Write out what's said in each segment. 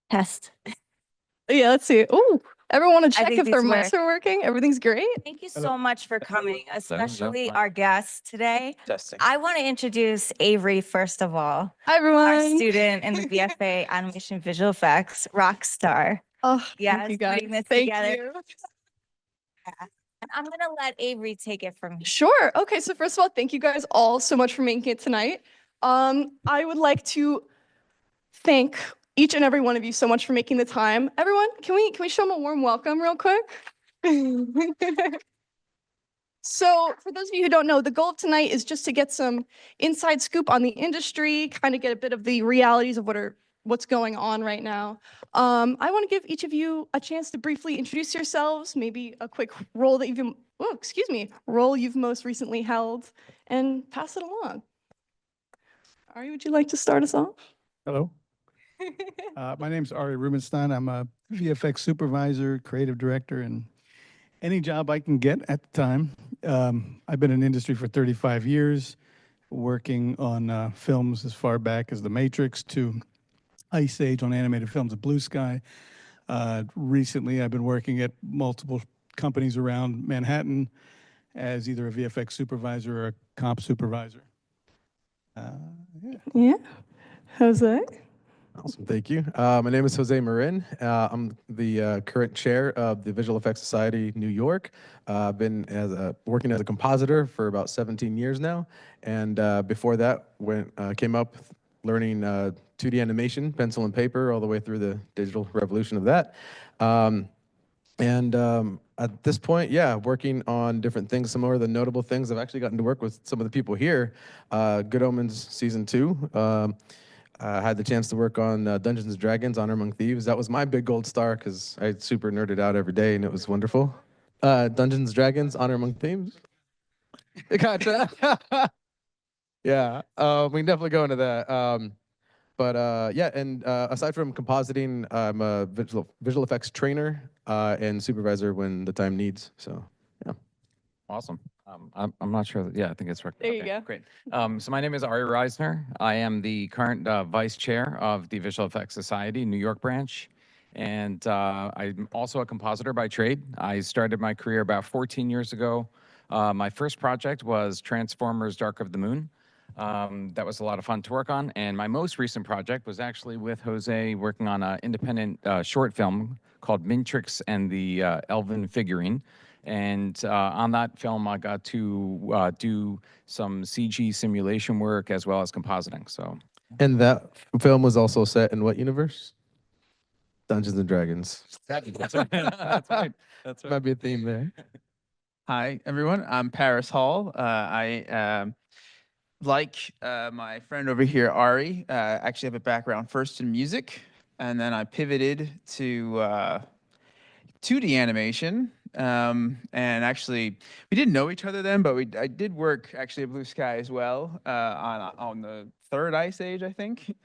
Test. Yeah, let's see. Oh, everyone want to I check think if their these mics are working? Everything's great? Thank you so much for coming, especially our guests today. Testing. I want to introduce Avery, first of all, Hi, everyone. our student in the BFA Animation Visual Effects, rock star. Oh, Yes, thank you guys. putting this Thank together. you. And I'm going to let Avery take it from here. Sure. Okay, so first of all, thank you guys all so much for making it tonight. I would like to thank each and every one of you so much for making the time. Everyone, can we show them a warm welcome real quick? So for those of you who don't know, the goal of tonight is just to get some inside scoop on the industry, kind of get a bit of the realities of what's going on right now. I want to give each of you a chance to briefly introduce yourselves, maybe a quick role that role you've most recently held, and pass it along. Ari, would you like to start us off? Hello. My name's Ari Rubenstein. I'm a VFX supervisor, creative director, and any job I can get at the time. I've been in industry for 35 years, working on films as far back as The Matrix to Ice Age on animated films at Blue Sky. Recently, I've been working at multiple companies around Manhattan as either a VFX supervisor or a comp supervisor. Yeah. Jose? Awesome, thank you. My name is Jose Marin. I'm the current chair of the Visual Effects Society New York. I've been working as a compositor for about 17 years now, and before that, came up learning 2D animation, pencil and paper, all the way through the digital revolution of that. At this point, yeah, working on different things. Some more of the notable things, I've actually gotten to work with some of the people here. Good Omens Season 2. I had the chance to work on Dungeons and Dragons, Honor Among Thieves. That was my big gold star because I super nerded out every day and it was wonderful. Dungeons and Dragons, Honor Among Thieves. Gotcha. Yeah, we can definitely go into that. Yeah, and aside from compositing, I'm a visual effects trainer and supervisor when the time needs. So, yeah. Awesome. I'm not sure. Yeah, I think it's right. There you go. Great. So my name is Ari Reisner. I am the current vice chair of the Visual Effects Society New York branch. And I'm also a compositor by trade. I started my career about 14 years ago. My first project was Transformers Dark of the Moon. That was a lot of fun to work on. And my most recent project was actually with Jose working on an independent short film called Mintrix and the Elven Figurine. And on that film, I got to do some CG simulation work as well as compositing. So, And that film was also set in what universe? Dungeons and Dragons. that's right. That's right. That's right. Might be a theme there. Hi, everyone. I'm Paris Hall. Like my friend over here, Ari, actually have a background first in music, and then I pivoted to 2D animation. And actually, we didn't know each other then, but I did work actually at Blue Sky as well on the third Ice Age, I think.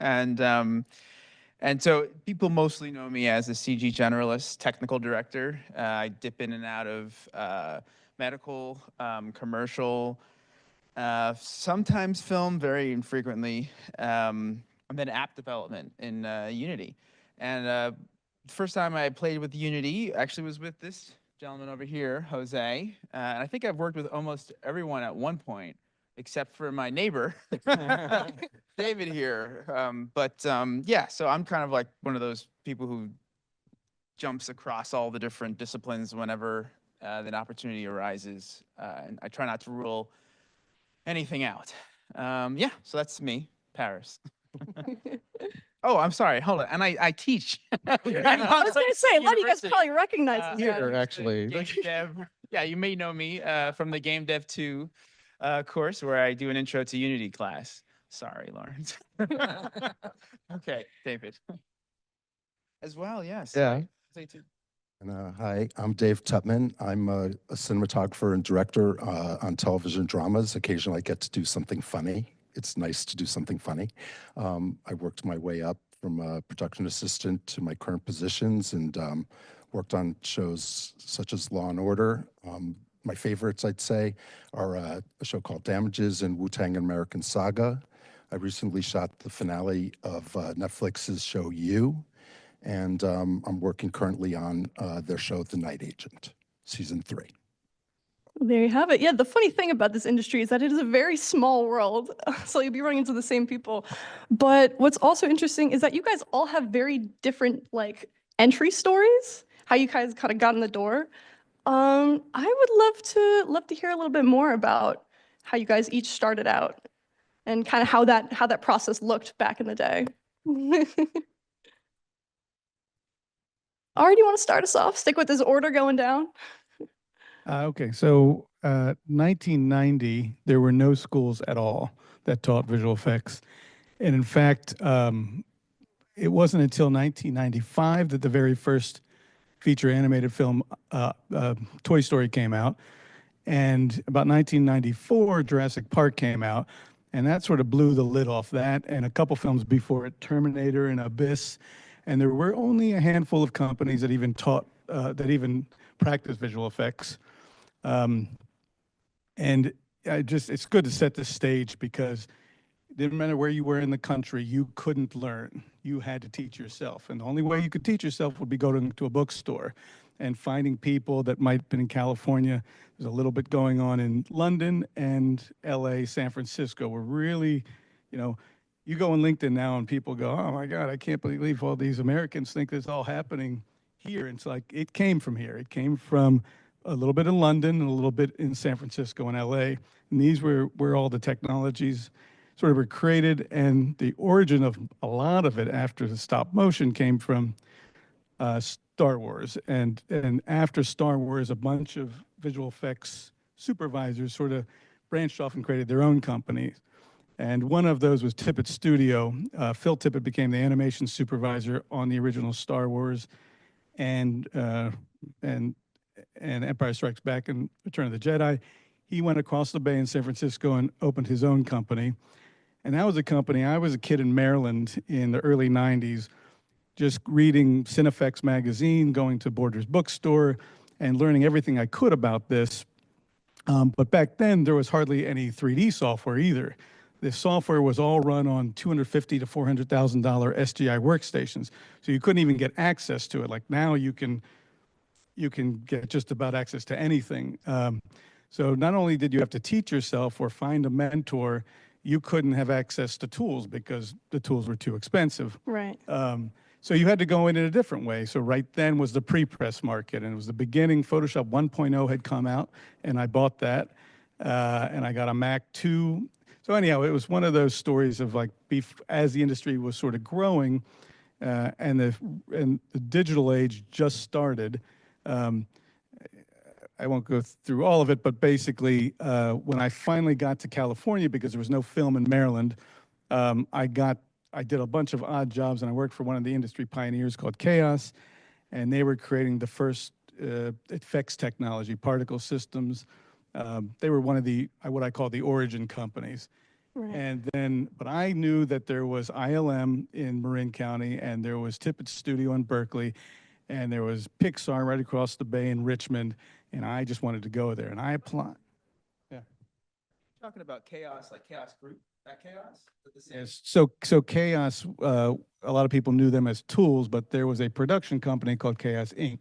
And so people mostly know me as a CG generalist, technical director. I dip in and out of medical, commercial, sometimes film, very infrequently, and then app development in Unity. And the first time I played with Unity actually was with this gentleman over here, Jose. And I think I've worked with almost everyone at one point, except for my neighbor, David here. Yeah, so I'm kind of like one of those people who jumps across all the different disciplines whenever an opportunity arises. And I try not to rule anything out. Yeah, so that's me, Paris. Oh, I'm sorry. Hold on. And I teach. I was going to say, a lot of you guys probably recognize this. Here, actually. Game dev. Yeah, you may know me from the Game Dev 2 course where I do an intro to Unity class. Sorry, Lawrence. Okay, David. As well, yes. Yeah. Say too. And, hi, I'm Dave Tuttman. I'm a cinematographer and director on television dramas. Occasionally I get to do something funny. It's nice to do something funny. I worked my way up from a production assistant to my current positions and worked on shows such as Law and Order. My favorites, I'd say, are a show called Damages and Wu-Tang American Saga. I recently shot the finale of Netflix's show You, and I'm working currently on their show The Night Agent, season 3. There you have it. Yeah, the funny thing about this industry is that it is a very small world. So you'll be running into the same people. But what's also interesting is that you guys all have very different like entry stories, how you guys kind of got in the door. I would love to hear a little bit more about how you guys each started out and kind of how that process looked back in the day. Ari, do you want to start us off? Stick with this order going down. Okay, so 1990, there were no schools at all that taught visual effects. And in fact, it wasn't until 1995 that the very first feature animated film, Toy Story, came out. And about 1994, Jurassic Park came out. And that sort of blew the lid off that. And a couple films before it, Terminator and Abyss. And there were only a handful of companies that even taught, that even practiced visual effects. And it's good to set the stage because it didn't matter where you were in the country, you couldn't learn. You had to teach yourself. And the only way you could teach yourself would be going to a bookstore and finding people that might have been in California. There's a little bit going on in London and LA, San Francisco. We're really, you go on LinkedIn now and people go, oh my God, I can't believe all these Americans think this all happening here. And it's like, it came from here. It came from a little bit in London and a little bit in San Francisco and LA. And these were where all the technologies sort of were created. And the origin of a lot of it after the stop motion came from Star Wars. And after Star Wars, a bunch of visual effects supervisors sort of branched off and created their own companies. And one of those was Tippett Studio. Phil Tippett became the animation supervisor on the original Star Wars and Empire Strikes Back and Return of the Jedi. He went across the bay in San Francisco and opened his own company. And that was a company, I was a kid in Maryland in the early 90s, just reading Cinefex magazine, going to Borders bookstore, and learning everything I could about this. But back then, there was hardly any 3D software either. The software was all run on $250,000 to $400,000 SGI workstations. So you couldn't even get access to it. Like now you can get just about access to anything. So not only did you have to teach yourself or find a mentor, you couldn't have access to tools because the tools were too expensive. Right. So you had to go in a different way. So right then was the pre-press market, and it was the beginning. Photoshop 1.0 had come out, and I bought that, and I got a Mac 2. So anyhow, it was one of those stories of like as the industry was sort of growing, and the digital age just started. I won't go through all of it, but basically, when I finally got to California, because there was no film in Maryland, I did a bunch of odd jobs, and I worked for one of the industry pioneers called Chaos, and they were creating the first effects technology, particle systems. They were one of the, what I call the origin companies. Right. And but I knew that there was ILM in Marin County, and there was Tippett Studio in Berkeley, and there was Pixar right across the bay in Richmond, and I just wanted to go there, and I applied. Yeah. Talking about Chaos, like Chaos Group, that Chaos? Yes. So Chaos, a lot of people knew them as tools, but there was a production company called Chaos Inc.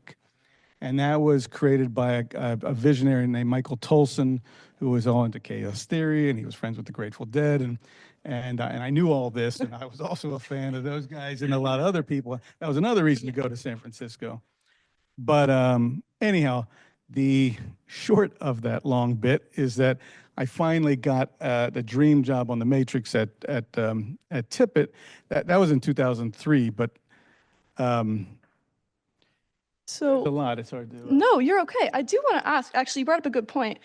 And that was created by a visionary named Michael Tolson, who was all into chaos theory, and he was friends with the Grateful Dead. And I knew all this, and I was also a fan of those guys and a lot of other people. That was another reason to go to San Francisco. But anyhow, the short of that long bit is that I finally got the dream job on the Matrix at Tippett. That was in 2003, but So it's a lot. It's hard to. no, you're okay. I do want to ask, actually, you brought up a good point,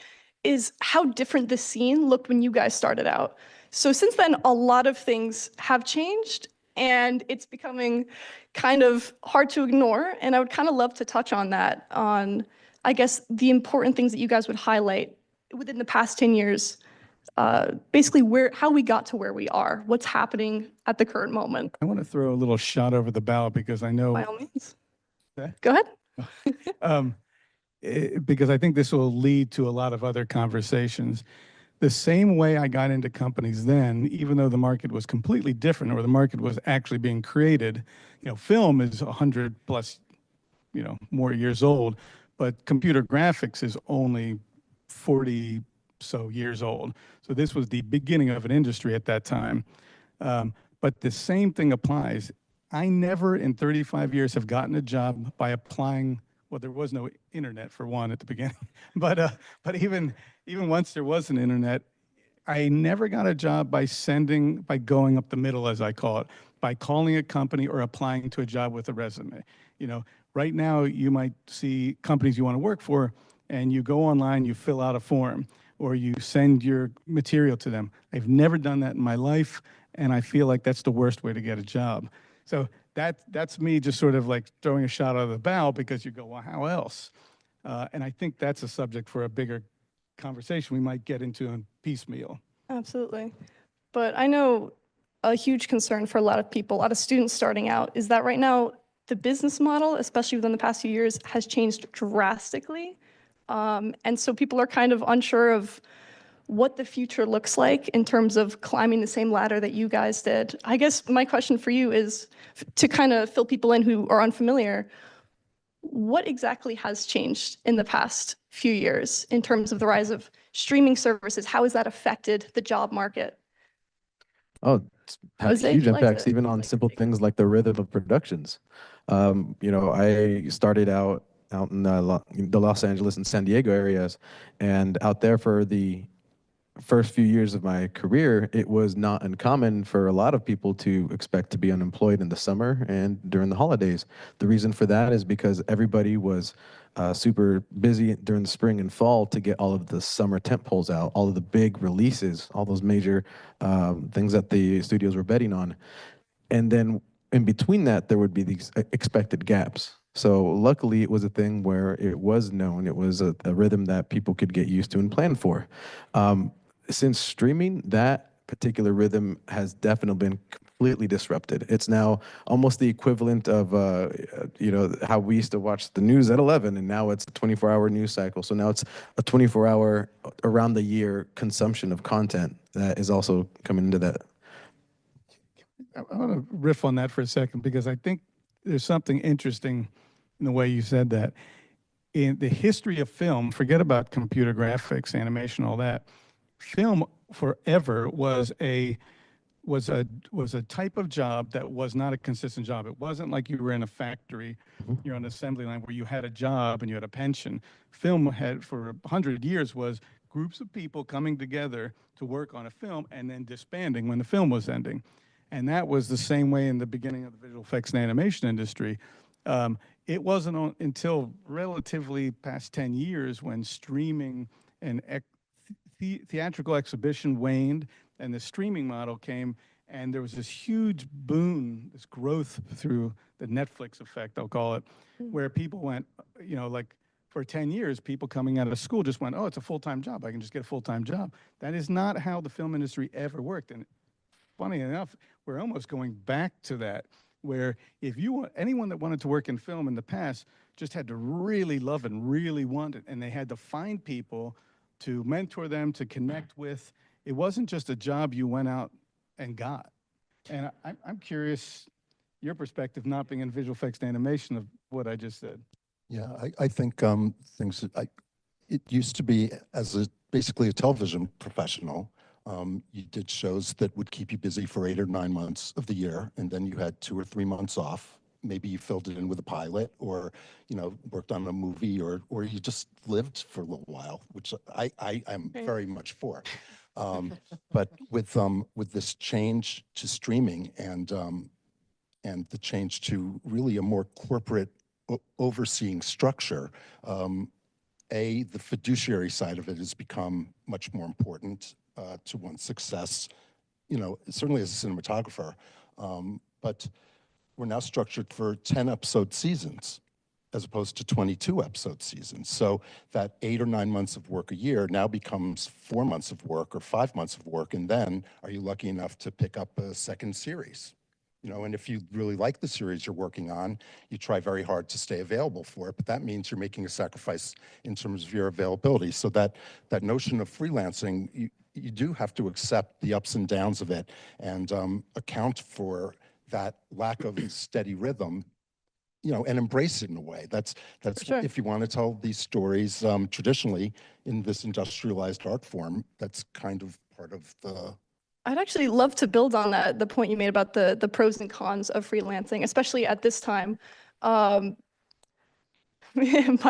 is how different the scene looked when you guys started out. So since then, a lot of things have changed, and it's becoming kind of hard to ignore. And I would kind of love to touch on that, on, I guess, the important things that you guys would highlight within the past 10 years, basically how we got to where we are, what's happening at the current moment. I want to throw a little shot over the bow because I know. By all means. Okay. Go ahead. Because I think this will lead to a lot of other conversations. the same way I got into companies then, even though the market was completely different or the market was actually being created, film is 100 plus, more years old, but computer graphics is only 40 so years old. So this was the beginning of an industry at that time. But the same thing applies. I never in 35 years have gotten a job by applying. Well, there was no internet for one at the beginning, but even once there was an internet, I never got a job by going up the middle, as I call it, by calling a company or applying to a job with a resume. Right now you might see companies you want to work for, and you go online, you fill out a form, or you send your material to them. I've never done that in my life, and I feel like that's the worst way to get a job. So that's me just sort of like throwing a shot out of the bow, because you go, well, how else? And I think that's a subject for a bigger conversation we might get into in piecemeal. Absolutely. But I know a huge concern for a lot of people, a lot of students starting out, is that right now the business model, especially within the past few years, has changed drastically. And so people are kind of unsure of what the future looks like in terms of climbing the same ladder that you guys did. I guess my question for you is to kind of fill people in who are unfamiliar. What exactly has changed in the past few years in terms of the rise of streaming services? How has that affected the job market? Oh, it's had Jose, huge you'd like impacts to- even on like to simple take- things like the rhythm of productions. I started out in the Los Angeles and San Diego areas, and out there for the first few years of my career, it was not uncommon for a lot of people to expect to be unemployed in the summer and during the holidays. The reason for that is because everybody was super busy during the spring and fall to get all of the summer tentpoles out, all of the big releases, all those major things that the studios were betting on. And then in between that, there would be these expected gaps. So luckily, it was a thing where it was known. It was a rhythm that people could get used to and plan for. Since streaming, that particular rhythm has definitely been completely disrupted. It's now almost the equivalent of, how we used to watch the news at 11, and now it's a 24-hour news cycle. So now it's a 24-hour, around the year consumption of content that is also coming into that. I want to riff on that for a second, because I think there's something interesting in the way you said that. In the history of film, forget about computer graphics, animation, all that. Film forever was a type of job that was not a consistent job. It wasn't like you were in a factory, you're on an assembly line where you had a job and you had a pension. Film had for 100 years was groups of people coming together to work on a film and then disbanding when the film was ending. And that was the same way in the beginning of the visual effects and animation industry. It wasn't until relatively past 10 years when streaming and theatrical exhibition waned and the streaming model came, and there was this huge boom, this growth through the Netflix effect, I'll call it, where people went, like for 10 years, people coming out of school just went, oh, it's a full-time job. I can just get a full-time job. That is not how the film industry ever worked. And funny enough, we're almost going back to that, where if you want anyone that wanted to work in film in the past just had to really love and really want it, and they had to find people to mentor them, to connect with. It wasn't just a job you went out and got. And I'm curious, your perspective, not being in visual effects and animation, of what I just said. Yeah, I think things it used to be basically a television professional. You did shows that would keep you busy for 8 or 9 months of the year, and then you had 2 or 3 months off. Maybe you filled it in with a pilot, or worked on a movie, or you just lived for a little while, which I am very much for. But with this change to streaming and the change to really a more corporate overseeing structure, the fiduciary side of it has become much more important to one's success, certainly as a cinematographer. But we're now structured for 10-episode seasons as opposed to 22-episode seasons. So that 8 or 9 months of work a year now becomes 4 months of work or 5 months of work. And then are you lucky enough to pick up a second series? And if you really like the series you're working on, you try very hard to stay available for it, but that means you're making a sacrifice in terms of your availability. So that notion of freelancing, you do have to accept the ups and downs of it and account for that lack of steady rhythm, you know, and embrace it in a way. That's sure. if you want to tell these stories traditionally in this industrialized art form, that's kind of part of the. I'd actually love to build on that, the point you made about the pros and cons of freelancing, especially at this time. By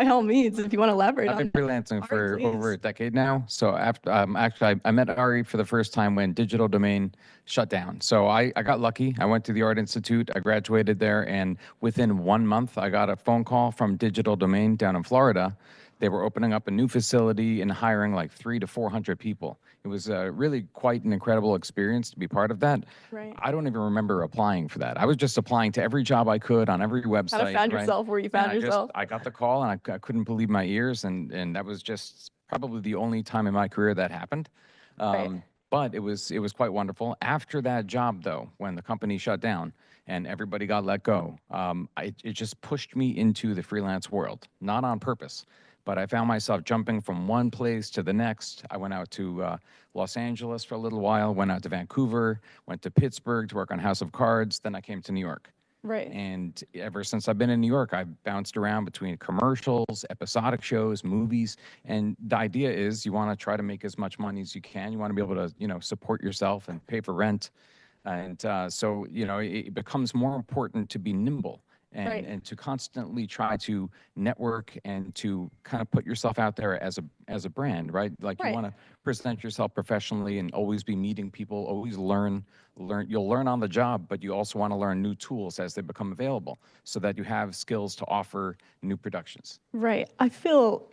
all means, if you want to elaborate I've on been that. freelancing Ari, for over please. a decade now. So after, actually, I met Ari for the first time when Digital Domain shut down. So I got lucky. I went to the Art Institute. I graduated there, and within 1 month, I got a phone call from Digital Domain down in Florida. They were opening up a new facility and hiring like 300 to 400 people. It was really quite an incredible experience to be part of that. Right. I don't even remember applying for that. I was just applying to every job I could on every website. Kind of found right? yourself where you And found yourself. I got the call and I couldn't believe my ears, and that was just probably the only time in my career that happened. Right. But it was quite wonderful. After that job, though, when the company shut down and everybody got let go, it just pushed me into the freelance world, not on purpose. But I found myself jumping from one place to the next. I went out to Los Angeles for a little while, went out to Vancouver, went to Pittsburgh to work on House of Cards. Then I came to New York. Right. And ever since I've been in New York, I've bounced around between commercials, episodic shows, movies. And the idea is you want to try to make as much money as you can. You want to be able to, you know, support yourself and pay for rent. And so, you know, it becomes more important to be nimble Right. and to constantly try to network and to kind of put yourself out there as a brand, right? Like Right. you want to present yourself professionally and always be meeting people, always learn. You'll learn on the job, but you also want to learn new tools as they become available so that you have skills to offer new productions. Right. I feel,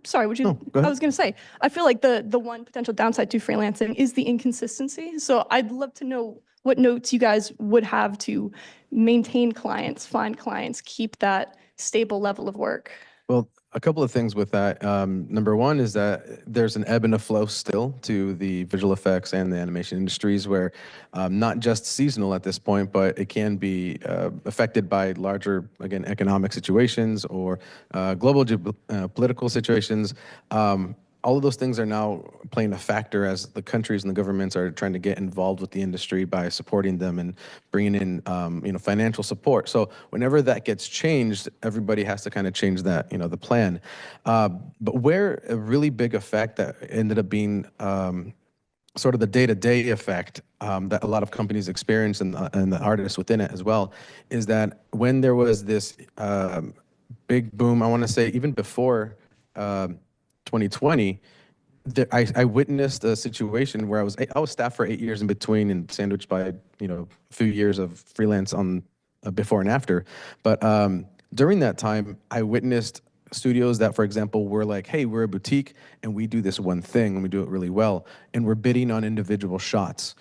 sorry, would you, No, go I ahead. was going to say, I feel like the one potential downside to freelancing is the inconsistency. So I'd love to know what notes you guys would have to maintain clients, find clients, keep that stable level of work. Well, a couple of things with that. Number one is that there's an ebb and a flow still to the visual effects and the animation industries where not just seasonal at this point, but it can be affected by larger, again, economic situations or global political situations. All of those things are now playing a factor as the countries and the governments are trying to get involved with the industry by supporting them and bringing in, you know, financial support. So whenever that gets changed, everybody has to kind of change that, you know, the plan. But where a really big effect that ended up being sort of the day-to-day effect that a lot of companies experience and the artists within it as well, is that when there was this big boom, I want to say even before 2020, I witnessed a situation where I was staff for 8 years in between and sandwiched by, you know, a few years of freelance on before and after. But during that time, I witnessed studios that, for example, were like, hey, we're a boutique and we do this one thing and we do it really well. And we're bidding on individual shots.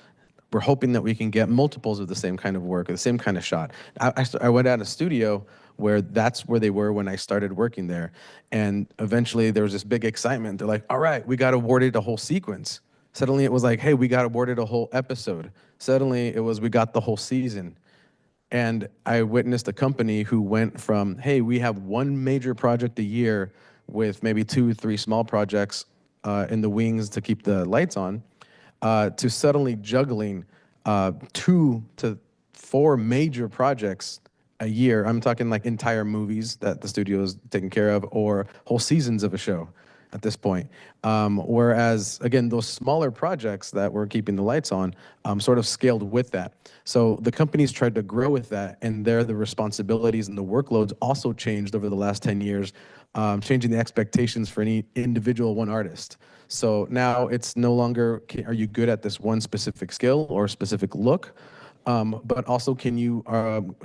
We're hoping that we can get multiples of the same kind of work or the same kind of shot. I went at a studio where that's where they were when I started working there. And eventually there was this big excitement. They're like, all right, we got awarded a whole sequence. Suddenly it was like, hey, we got awarded a whole episode. Suddenly it was, we got the whole season. And I witnessed a company who went from, hey, we have one major project a year with maybe 2 or 3 small projects in the wings to keep the lights on, to suddenly juggling 2 to 4 major projects a year. I'm talking like entire movies that the studio is taking care of or whole seasons of a show at this point. Whereas, again, those smaller projects that were keeping the lights on sort of scaled with that. So the companies tried to grow with that, and there the responsibilities and the workloads also changed over the last 10 years, changing the expectations for any individual one artist. So now it's no longer, are you good at this one specific skill or specific look? But also, can you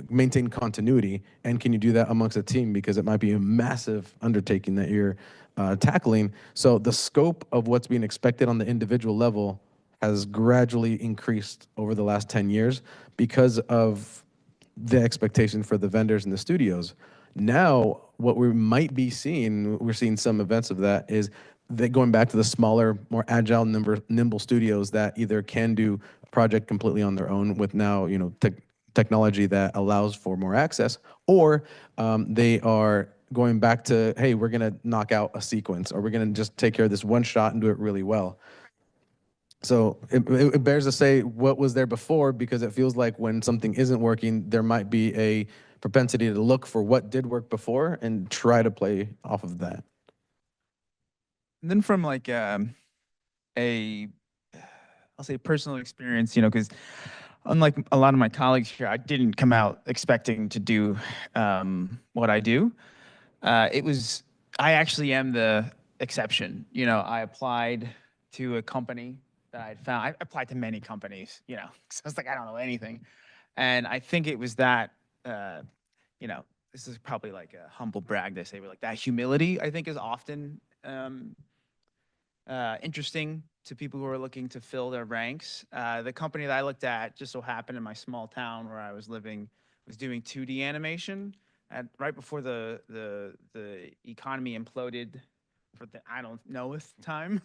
maintain continuity, and can you do that amongst a team? Because it might be a massive undertaking that you're tackling. So the scope of what's being expected on the individual level has gradually increased over the last 10 years because of the expectation for the vendors and the studios. Now, what we might be seeing, we're seeing some events of that, is that going back to the smaller, more agile, nimble studios that either can do a project completely on their own with now, you know, technology that allows for more access, or they are going back to, hey, we're going to knock out a sequence, or we're going to just take care of this one shot and do it really well. So it bears to say what was there before, because it feels like when something isn't working, there might be a propensity to look for what did work before and try to play off of that. And then from like a I'll say personal experience, you know, because unlike a lot of my colleagues here, I didn't come out expecting to do what I do. It was, I actually am the exception. You know, I applied to a company that I had found. I applied to many companies, you know, so I was like, I don't know anything. And I think it was that, you know, this is probably like a humble brag they say, but like that humility, I think, is often interesting to people who are looking to fill their ranks. The company that I looked at just so happened in my small town where I was living was doing 2D animation. And right before the economy imploded for the I don't know time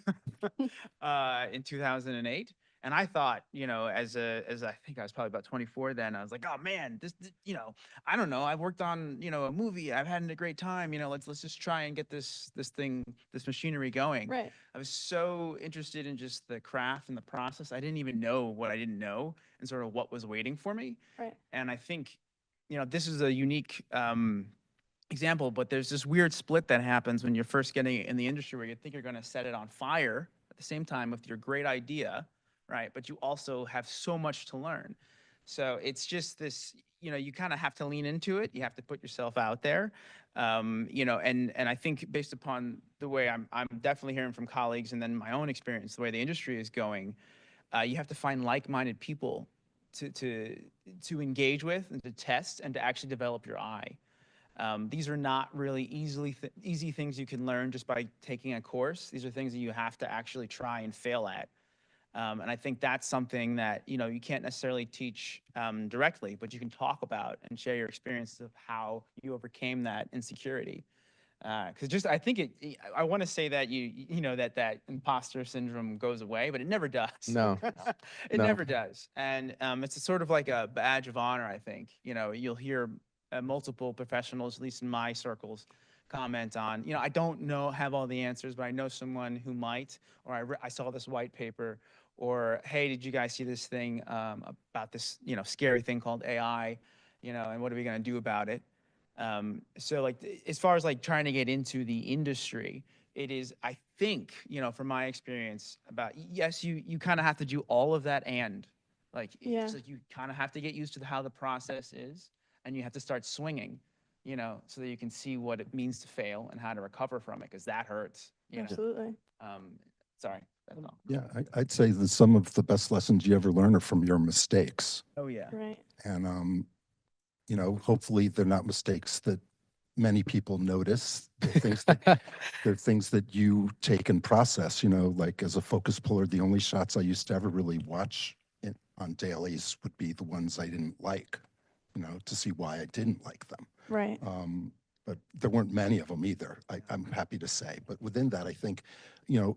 in 2008. And I thought, you know, as I think I was probably about 24 then, I was like, oh man, this you know, I don't know. I've worked on, you know, a movie. I've had a great time. You know, let's just try and get this machinery going. Right. I was so interested in just the craft and the process. I didn't even know what I didn't know and sort of what was waiting for me. Right. And I think, you know, this is a unique example, but there's this weird split that happens when you're first getting in the industry where you think you're going to set it on fire at the same time with your great idea, right? But you also have so much to learn. So it's just this, you know, you kind of have to lean into it. You have to put yourself out there, you know, and I think based upon the way I'm definitely hearing from colleagues and then my own experience, the way the industry is going, you have to find like-minded people to engage with and to test and to actually develop your eye. These are not really easy things you can learn just by taking a course. These are things that you have to actually try and fail at. And I think that's something that, you know, you can't necessarily teach directly, but you can talk about and share your experience of how you overcame that insecurity. Because just, I think I want to say that you know, that imposter syndrome goes away, but it never does. No. It No. never does. And it's a sort of like a badge of honor, I think. You know, you'll hear multiple professionals, at least in my circles, comment on, you know, I don't have all the answers, but I know someone who might, or I saw this white paper, or hey, did you guys see this thing about this, you know, scary thing called AI, you know, and what are we going to do about it? So like, as far as like trying to get into the industry, it is, I think, you know, from my experience about, yes, you kind of have to do all of that. And like, Yeah. it's like you kind of have to get used to how the process is, and you have to start swinging, you know, so that you can see what it means to fail and how to recover from it, because that hurts, you know. Absolutely. Sorry, that's all. Yeah, I'd say that some of the best lessons you ever learn are from your mistakes. Oh yeah. Right. And, you know, hopefully they're not mistakes that many people notice. They're things that you take and process, you know, like as a focus puller, the only shots I used to ever really watch on dailies would be the ones I didn't like, you know, to see why I didn't like them. Right. But there weren't many of them either, I'm happy to say. But within that, I think, you know,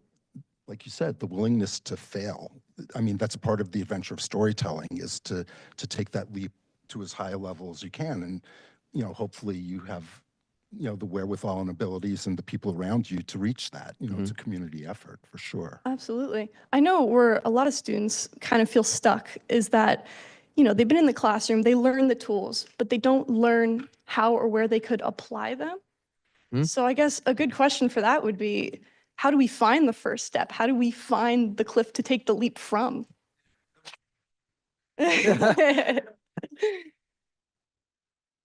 like you said, the willingness to fail. I mean, that's a part of the adventure of storytelling, is to take that leap to as high a level as you can. And, you know, hopefully you have, you know, the wherewithal and abilities and the people around you to reach that. You know, it's a community effort for sure. Absolutely. I know where a lot of students kind of feel stuck is that, you know, they've been in the classroom, they learn the tools, but they don't learn how or where they could apply them. So I guess a good question for that would be, how do we find the first step? How do we find the cliff to take the leap from?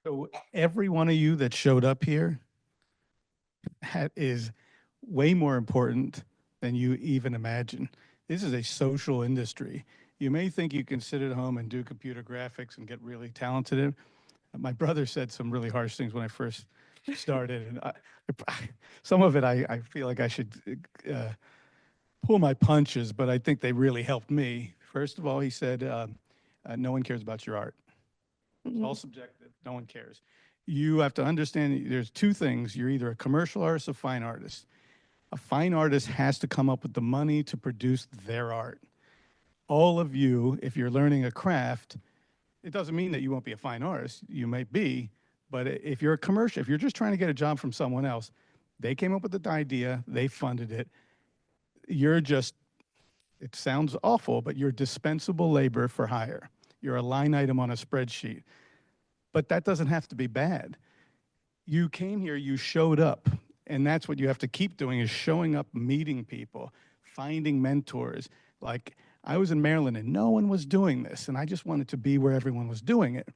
So every one of you that showed up here is way more important than you even imagine. This is a social industry. You may think you can sit at home and do computer graphics and get really talented in. My brother said some really harsh things when I first started, and some of it I feel like I should pull my punches, but I think they really helped me. First of all, he said, no one cares about your art. It's all subjective. No one cares. You have to understand there's two things. You're either a commercial artist or a fine artist. A fine artist has to come up with the money to produce their art. All of you, if you're learning a craft, it doesn't mean that you won't be a fine artist. You might be, but if you're a commercial, if you're just trying to get a job from someone else, they came up with the idea, they funded it. You're just It sounds awful, but you're dispensable labor for hire. You're a line item on a spreadsheet. But that doesn't have to be bad. You came here, you showed up, and that's what you have to keep doing is showing up, meeting people, finding mentors. Like I was in Maryland and no one was doing this, and I just wanted to be where everyone was doing it.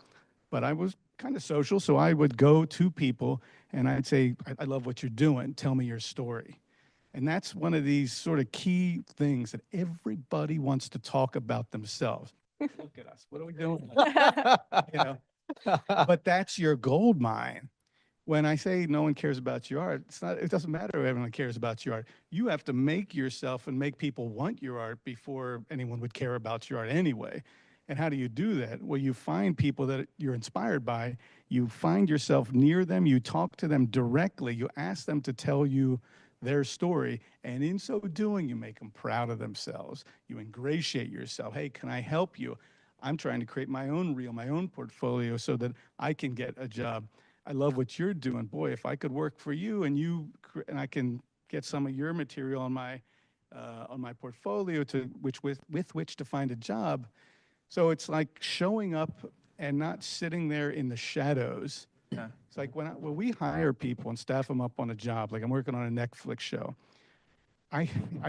But I was kind of social, so I would go to people and I'd say, I love what you're doing. Tell me your story. And that's one of these sort of key things that everybody wants to talk about themselves. Look at us. What are we doing? You know, but that's your gold mine. When I say no one cares about your art, it doesn't matter if everyone cares about your art. You have to make yourself and make people want your art before anyone would care about your art anyway. And how do you do that? Well, you find people that you're inspired by, you find yourself near them, you talk to them directly, you ask them to tell you their story, and in so doing, you make them proud of themselves. You ingratiate yourself. Hey, can I help you? I'm trying to create my own reel, my own portfolio so that I can get a job. I love what you're doing. Boy, if I could work for you and I can get some of your material on my portfolio with which to find a job. So it's like showing up and not sitting there in the shadows. Yeah. It's like when we hire people and staff them up on a job, like I'm working on a Netflix show. I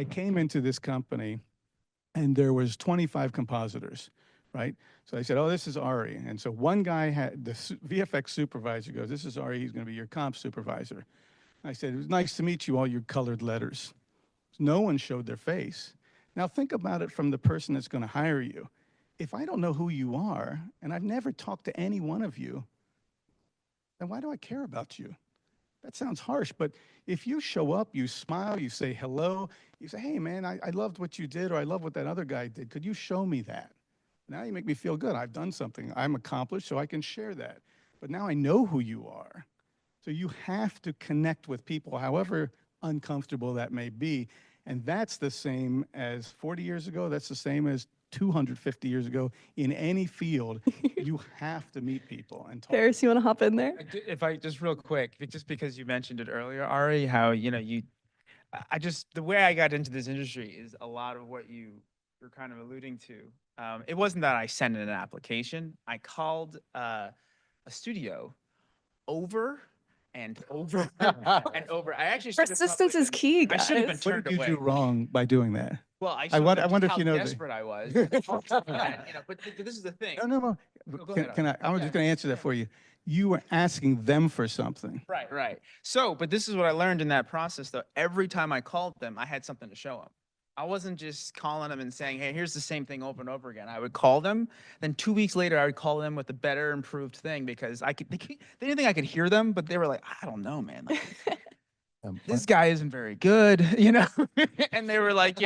came into this company and there was 25 compositors, right? So I said, oh, this is Ari. And so one guy had, the VFX supervisor goes, this is Ari, he's gonna be your comp supervisor. I said, it was nice to meet you, all your colored letters. No one showed their face. Now think about it from the person that's gonna hire you. If I don't know who you are, and I've never talked to any one of you, then why do I care about you? That sounds harsh, but if you show up, you smile, you say hello, you say, hey man, I loved what you did, or I love what that other guy did. Could you show me that? Now you make me feel good. I've done something. I'm accomplished, so I can share that. But now I know who you are. So you have to connect with people, however uncomfortable that may be. And that's the same as 40 years ago. That's the same as 250 years ago. In any field, you have to meet people and talk. Paris, you want to hop in there? If I just real quick, just because you mentioned it earlier, Ari, how the way I got into this industry is a lot of what you're kind of alluding to. It wasn't that I sent in an application. I called a studio over and over and over. I actually should have Persistence is probably key, I guys. should have been What turned did you away. do wrong by doing that? Well, I I wonder showed if how you know the- desperate I was. But this is the thing. No. Go ahead, Can I? I'm just going to answer that for you. You were asking them for something. Right. So, but this is what I learned in that process, though. Every time I called them, I had something to show them. I wasn't just calling them and saying, hey, here's the same thing over and over again. I would call them. Then 2 weeks later, I would call them with a better, improved thing because they didn't think I could hear them, but they were like, I don't know, man. Like, this guy isn't very good, and they were like,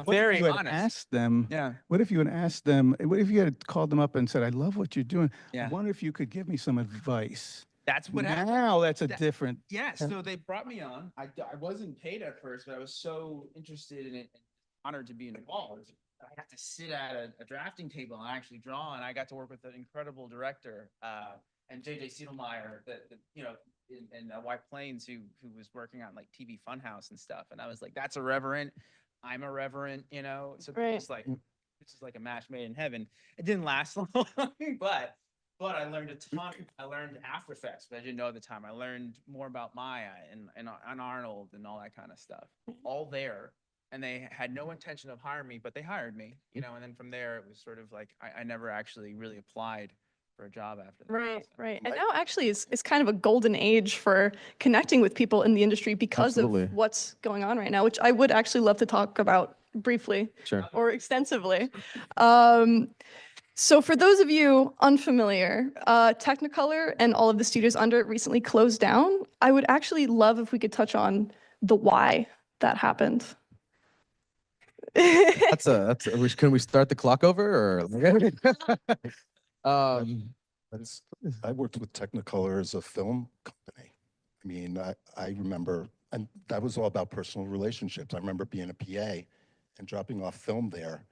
very you had honest. asked them. Yeah. What if you had asked them? What if you had called them up and said, "I love what you're doing. Yeah. I wonder if you could give me some advice." That's what happened. Now that's a different. Yeah, so they brought me on. I wasn't paid at first, but I was so interested in it and honored to be involved. I got to sit at a drafting table and actually draw, and I got to work with an incredible director, and JJ Siedelmeyer, in White Plains, who was working on like TV Funhouse and stuff. And I was like, that's irreverent. I'm irreverent, So Right. it's like, this is like a match made in heaven. It didn't last long, but I learned a ton. I learned After Effects, but I didn't know at the time. I learned more about Maya and Arnold and all that kind of stuff. All there. And they had no intention of hiring me, but they hired me, and then from there, it was sort of like, I never actually really applied for a job after that. Right. And now actually is kind of a golden age for connecting with people in the industry because Absolutely. of what's going on right now, which I would actually love to talk about briefly Sure. or extensively. So for those of you unfamiliar, Technicolor and all of the studios under it recently closed down. I would actually love if we could touch on the why that happened. Can we start the clock over or? I worked with Technicolor as a film company. I mean, I remember, and that was all about personal relationships. I remember being a PA and dropping off film there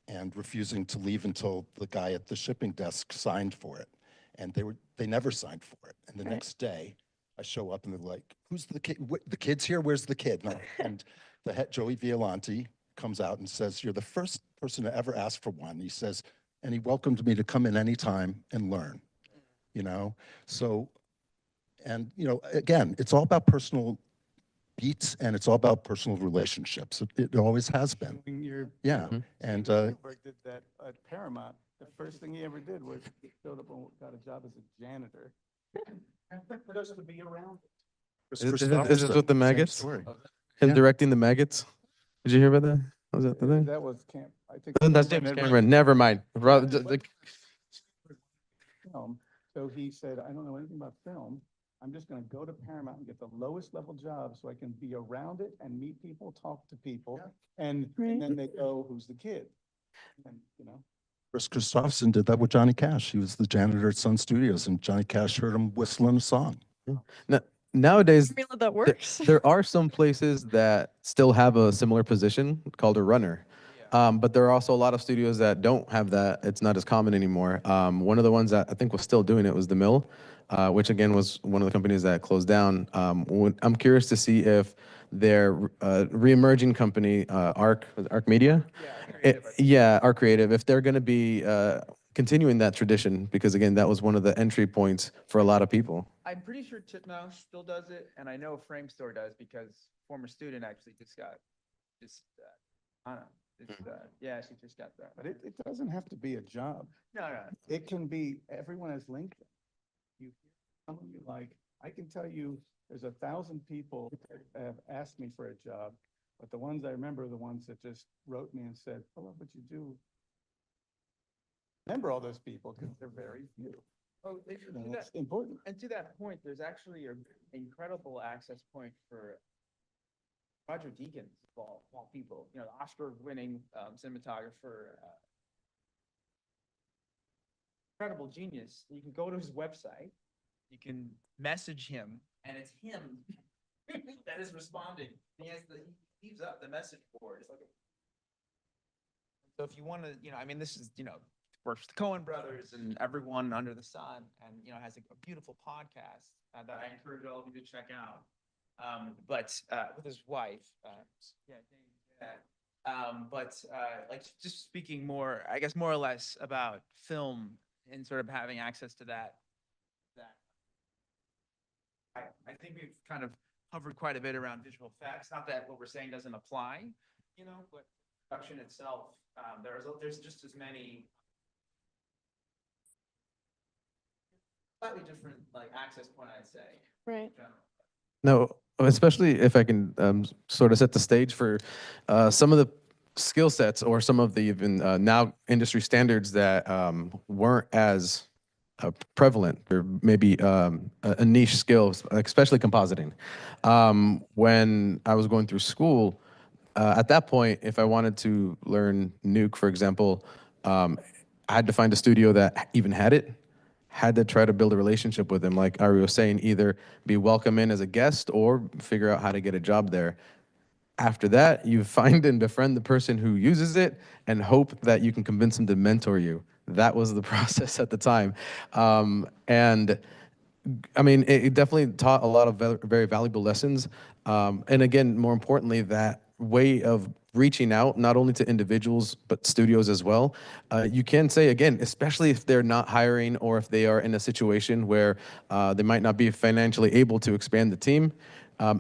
and refusing to leave until the guy at the shipping desk signed for it. And they never signed for it. And the next day I show up and they're like, who's the kid? The kid's here, where's the kid? And the head, Joey Violante, comes out and says, "You're the first person to ever ask for one." He says, and he welcomed me to come in anytime and learn, you know? So, and, you know, again, it's all about personal beats and it's all about personal relationships. It always has been. When you're, Yeah. And Spielberg did that at Paramount. The first thing he ever did was he showed up and got a job as a janitor. Just to be around it. Is this with the Same maggots? story. Him Yeah. directing the maggots? Did you hear about that? Was that the thing? That was Camp, I think. That's James Cameron. Never mind. Film. So he said, I don't know anything about film. I'm just going to go to Paramount and get the lowest level job so I can be around it and meet people, talk to people. And then they go, who's the kid? And, you know. Chris Christopherson did that with Johnny Cash. He was the janitor at Sun Studios and Johnny Cash heard him whistling a song. Nowadays, Formula that works. there are some places that still have a similar position called a runner. But there are also a lot of studios that don't have that. It's not as common anymore. One of the ones that I think was still doing it was The Mill, which again was one of the companies that closed down. I'm curious to see if their re-emerging company, Arc Media, Arc Creative, if they're going to be continuing that tradition, because again, that was one of the entry points for a lot of people. I'm pretty sure Tuttman still does it, and I know Frame Store does because former student actually I don't know. Yeah, she just got that. But it doesn't have to be a job. No. It can be, everyone has LinkedIn. You hear someone you like, I can tell you, there's 1,000 people that have asked me for a job, but the ones I remember are the ones that just wrote me and said, I love what you do. Remember all those people because they're very few. Oh, And it's important. and to that point, there's actually an incredible access point for Roger Deakins, of all people, you know, the Oscar-winning cinematographer, incredible genius. You can go to his website, you can message him, and it's him that is responding. He leaves up the message board. It's like so if you want to, you know, I mean, this is, you know, works with the Coen brothers and everyone under the sun, and you know, has a beautiful podcast that I encourage all of you to check out. But with his wife, like just speaking more, I guess more or less about film and sort of having access to that. I think we've kind of hovered quite a bit around visual effects. Not that what we're saying doesn't apply, you know, but production itself, there's just as many slightly different like access point, I'd say. Right. No, especially if I can sort of set the stage for some of the skill sets or some of the even now industry standards that weren't as prevalent or maybe a niche skill, especially compositing. When I was going through school, at that point, if I wanted to learn Nuke, for example, I had to find a studio that even had it. Had to try to build a relationship with him, like Ari was saying, either be welcome in as a guest or figure out how to get a job there. After that, you find and befriend the person who uses it and hope that you can convince them to mentor you. That was the process at the time. And I mean, it definitely taught a lot of very valuable lessons. And again, more importantly, that way of reaching out not only to individuals but studios as well. You can say, again, especially if they're not hiring or if they are in a situation where they might not be financially able to expand the team.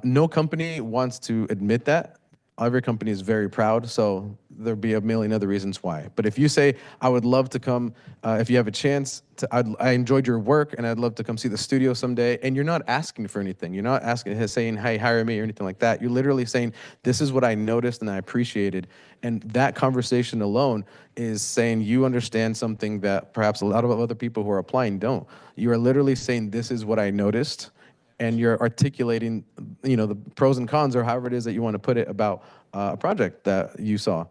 No company wants to admit that. Every company is very proud, so there'll be a million other reasons why. But if you say, I would love to come, if you have a chance, I enjoyed your work and I'd love to come see the studio someday, and you're not asking for anything. You're not asking, saying, hey, hire me or anything like that. You're literally saying, this is what I noticed and I appreciated. And that conversation alone is saying you understand something that perhaps a lot of other people who are applying don't. You are literally saying, this is what I noticed. And you're articulating, you know, the pros and cons or however it is that you want to put it about a project that you saw.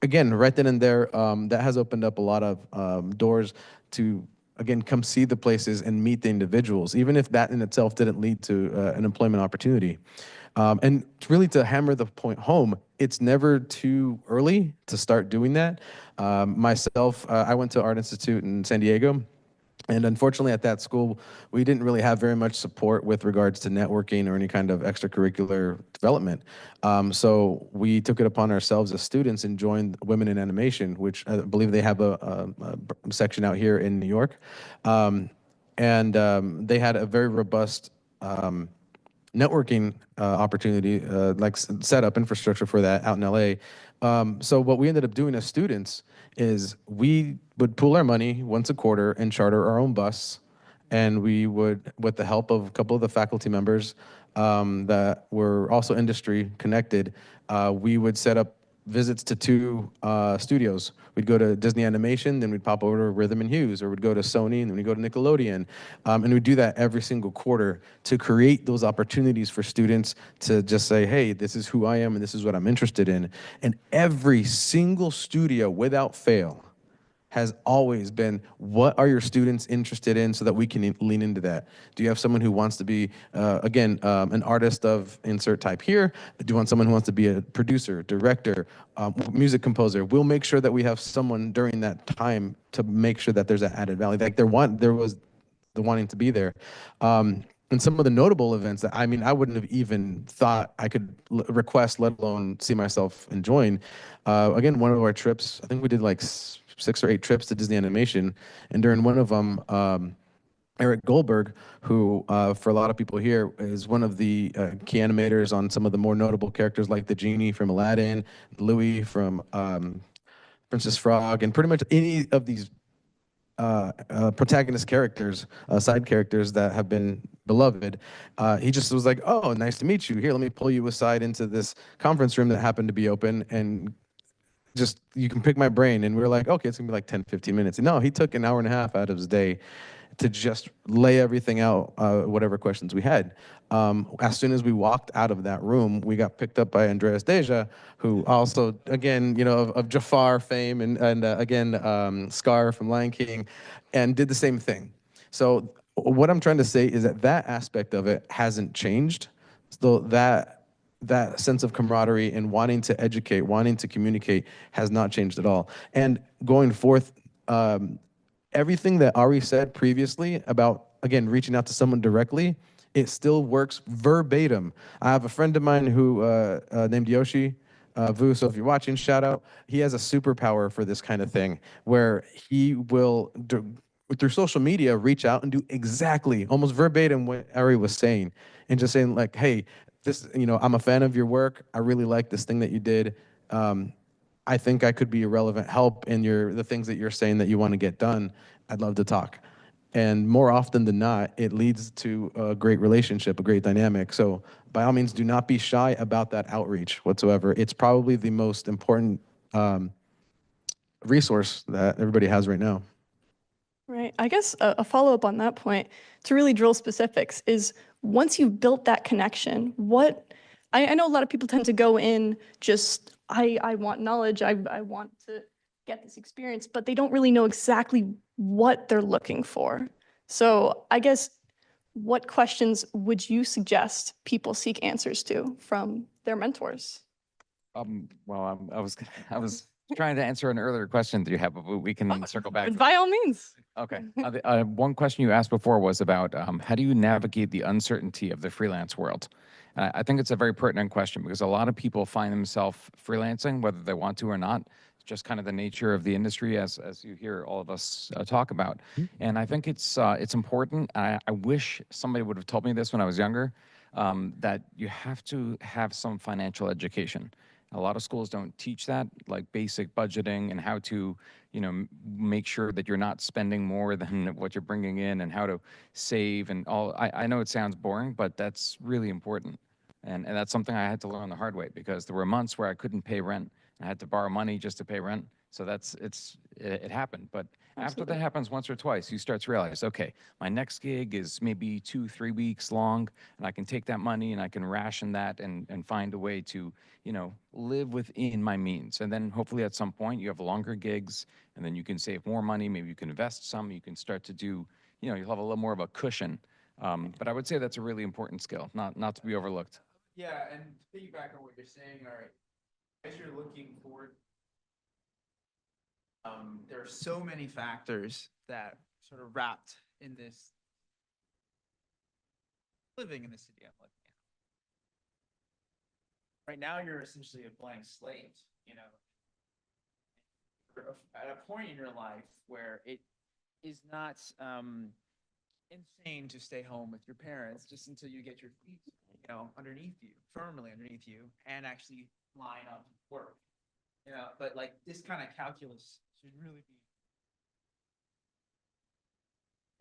Again, right then and there, that has opened up a lot of doors to, again, come see the places and meet the individuals, even if that in itself didn't lead to an employment opportunity. And really to hammer the point home, it's never too early to start doing that. Myself, I went to Art Institute in San Diego. And unfortunately, at that school, we didn't really have very much support with regards to networking or any kind of extracurricular development. So we took it upon ourselves as students and joined Women in Animation, which I believe they have a section out here in New York. They had a very robust networking opportunity, set up infrastructure for that out in LA. So what we ended up doing as students is we would pool our money once a quarter and charter our own bus, and we would, with the help of a couple of the faculty members that were also industry connected, we would set up visits to two studios. We'd go to Disney Animation, then we'd pop over to Rhythm and Hues, or we'd go to Sony, and then we'd go to Nickelodeon. And we'd do that every single quarter to create those opportunities for students to just say, hey, this is who I am and this is what I'm interested in. And every single studio, without fail, has always been, what are your students interested in so that we can lean into that? Do you have someone who wants to be, an artist of insert type here? Do you want someone who wants to be a producer, director, music composer? We'll make sure that we have someone during that time to make sure that there's an added value. Like there was the wanting to be there. And some of the notable events that, I mean, I wouldn't have even thought I could request, let alone see myself enjoying. Again, one of our trips, I think we did like 6 or 8 trips to Disney Animation, and during one of them, Eric Goldberg, who for a lot of people here is one of the key animators on some of the more notable characters like the Genie from Aladdin, Louis from Princess Frog, and pretty much any of these protagonist characters, side characters that have been beloved. He just was like, oh, nice to meet you. Here, let me pull you aside into this conference room that happened to be open, and just, you can pick my brain. And we were like, okay, it's gonna be like 10, 15 minutes. And no, he took an hour and a half out of his day to just lay everything out, whatever questions we had. As soon as we walked out of that room, we got picked up by Andreas Deja, who also, again, you know, of Jafar fame, and again, Scar from Lion King, and did the same thing. So what I'm trying to say is that that aspect of it hasn't changed. So that sense of camaraderie and wanting to educate, wanting to communicate has not changed at all. And going forth, everything that Ari said previously about, again, reaching out to someone directly, it still works verbatim. I have a friend of mine who named Yoshi Vu, so if you're watching, shout out. He has a superpower for this kind of thing, where he will, through social media, reach out and do exactly, almost verbatim what Ari was saying, and just saying like, hey, this, you know, I'm a fan of your work. I really like this thing that you did. I think I could be a relevant help in the things that you're saying that you want to get done. I'd love to talk. And more often than not, it leads to a great relationship, a great dynamic. So by all means, do not be shy about that outreach whatsoever. It's probably the most important resource that everybody has right now. Right. I guess a follow-up on that point, to really drill specifics, is once you've built that connection, I know a lot of people tend to go in just, I want knowledge, I want to get this experience, but they don't really know exactly what they're looking for. So I guess, what questions would you suggest people seek answers to from their mentors? Well, I was trying to answer an earlier question that you have, but we can circle back. By all means. Okay. One question you asked before was about how do you navigate the uncertainty of the freelance world? I think it's a very pertinent question, because a lot of people find themselves freelancing, whether they want to or not. It's just kind of the nature of the industry, as you hear all of us talk about. And I think it's important. I wish somebody would have told me this when I was younger, that you have to have some financial education. A lot of schools don't teach that, like basic budgeting and how to, you know, make sure that you're not spending more than what you're bringing in, and how to save and all. I know it sounds boring, but that's really important. And that's something I had to learn the hard way, because there were months where I couldn't pay rent. I had to borrow money just to pay rent. So it happened. But after that happens once or twice, you start to realize, okay, my next gig is maybe 2-3 weeks long, and I can take that money and I can ration that and find a way to, you know, live within my means. And then hopefully at some point you have longer gigs, and then you can save more money. Maybe you can invest some. You can start to do, you know, you'll have a little more of a cushion. But I would say that's a really important skill, not to be overlooked. Yeah, and to piggyback on what you're saying, all right, as you're looking forward, there are so many factors that sort of wrapped in this living in the city I'm living in. Right now, you're essentially a blank slate, you know. You're at a point in your life where it is not insane to stay home with your parents just until you get your feet, you know, underneath you, firmly underneath you, and actually line up work. You know, but like this kind of calculus should really be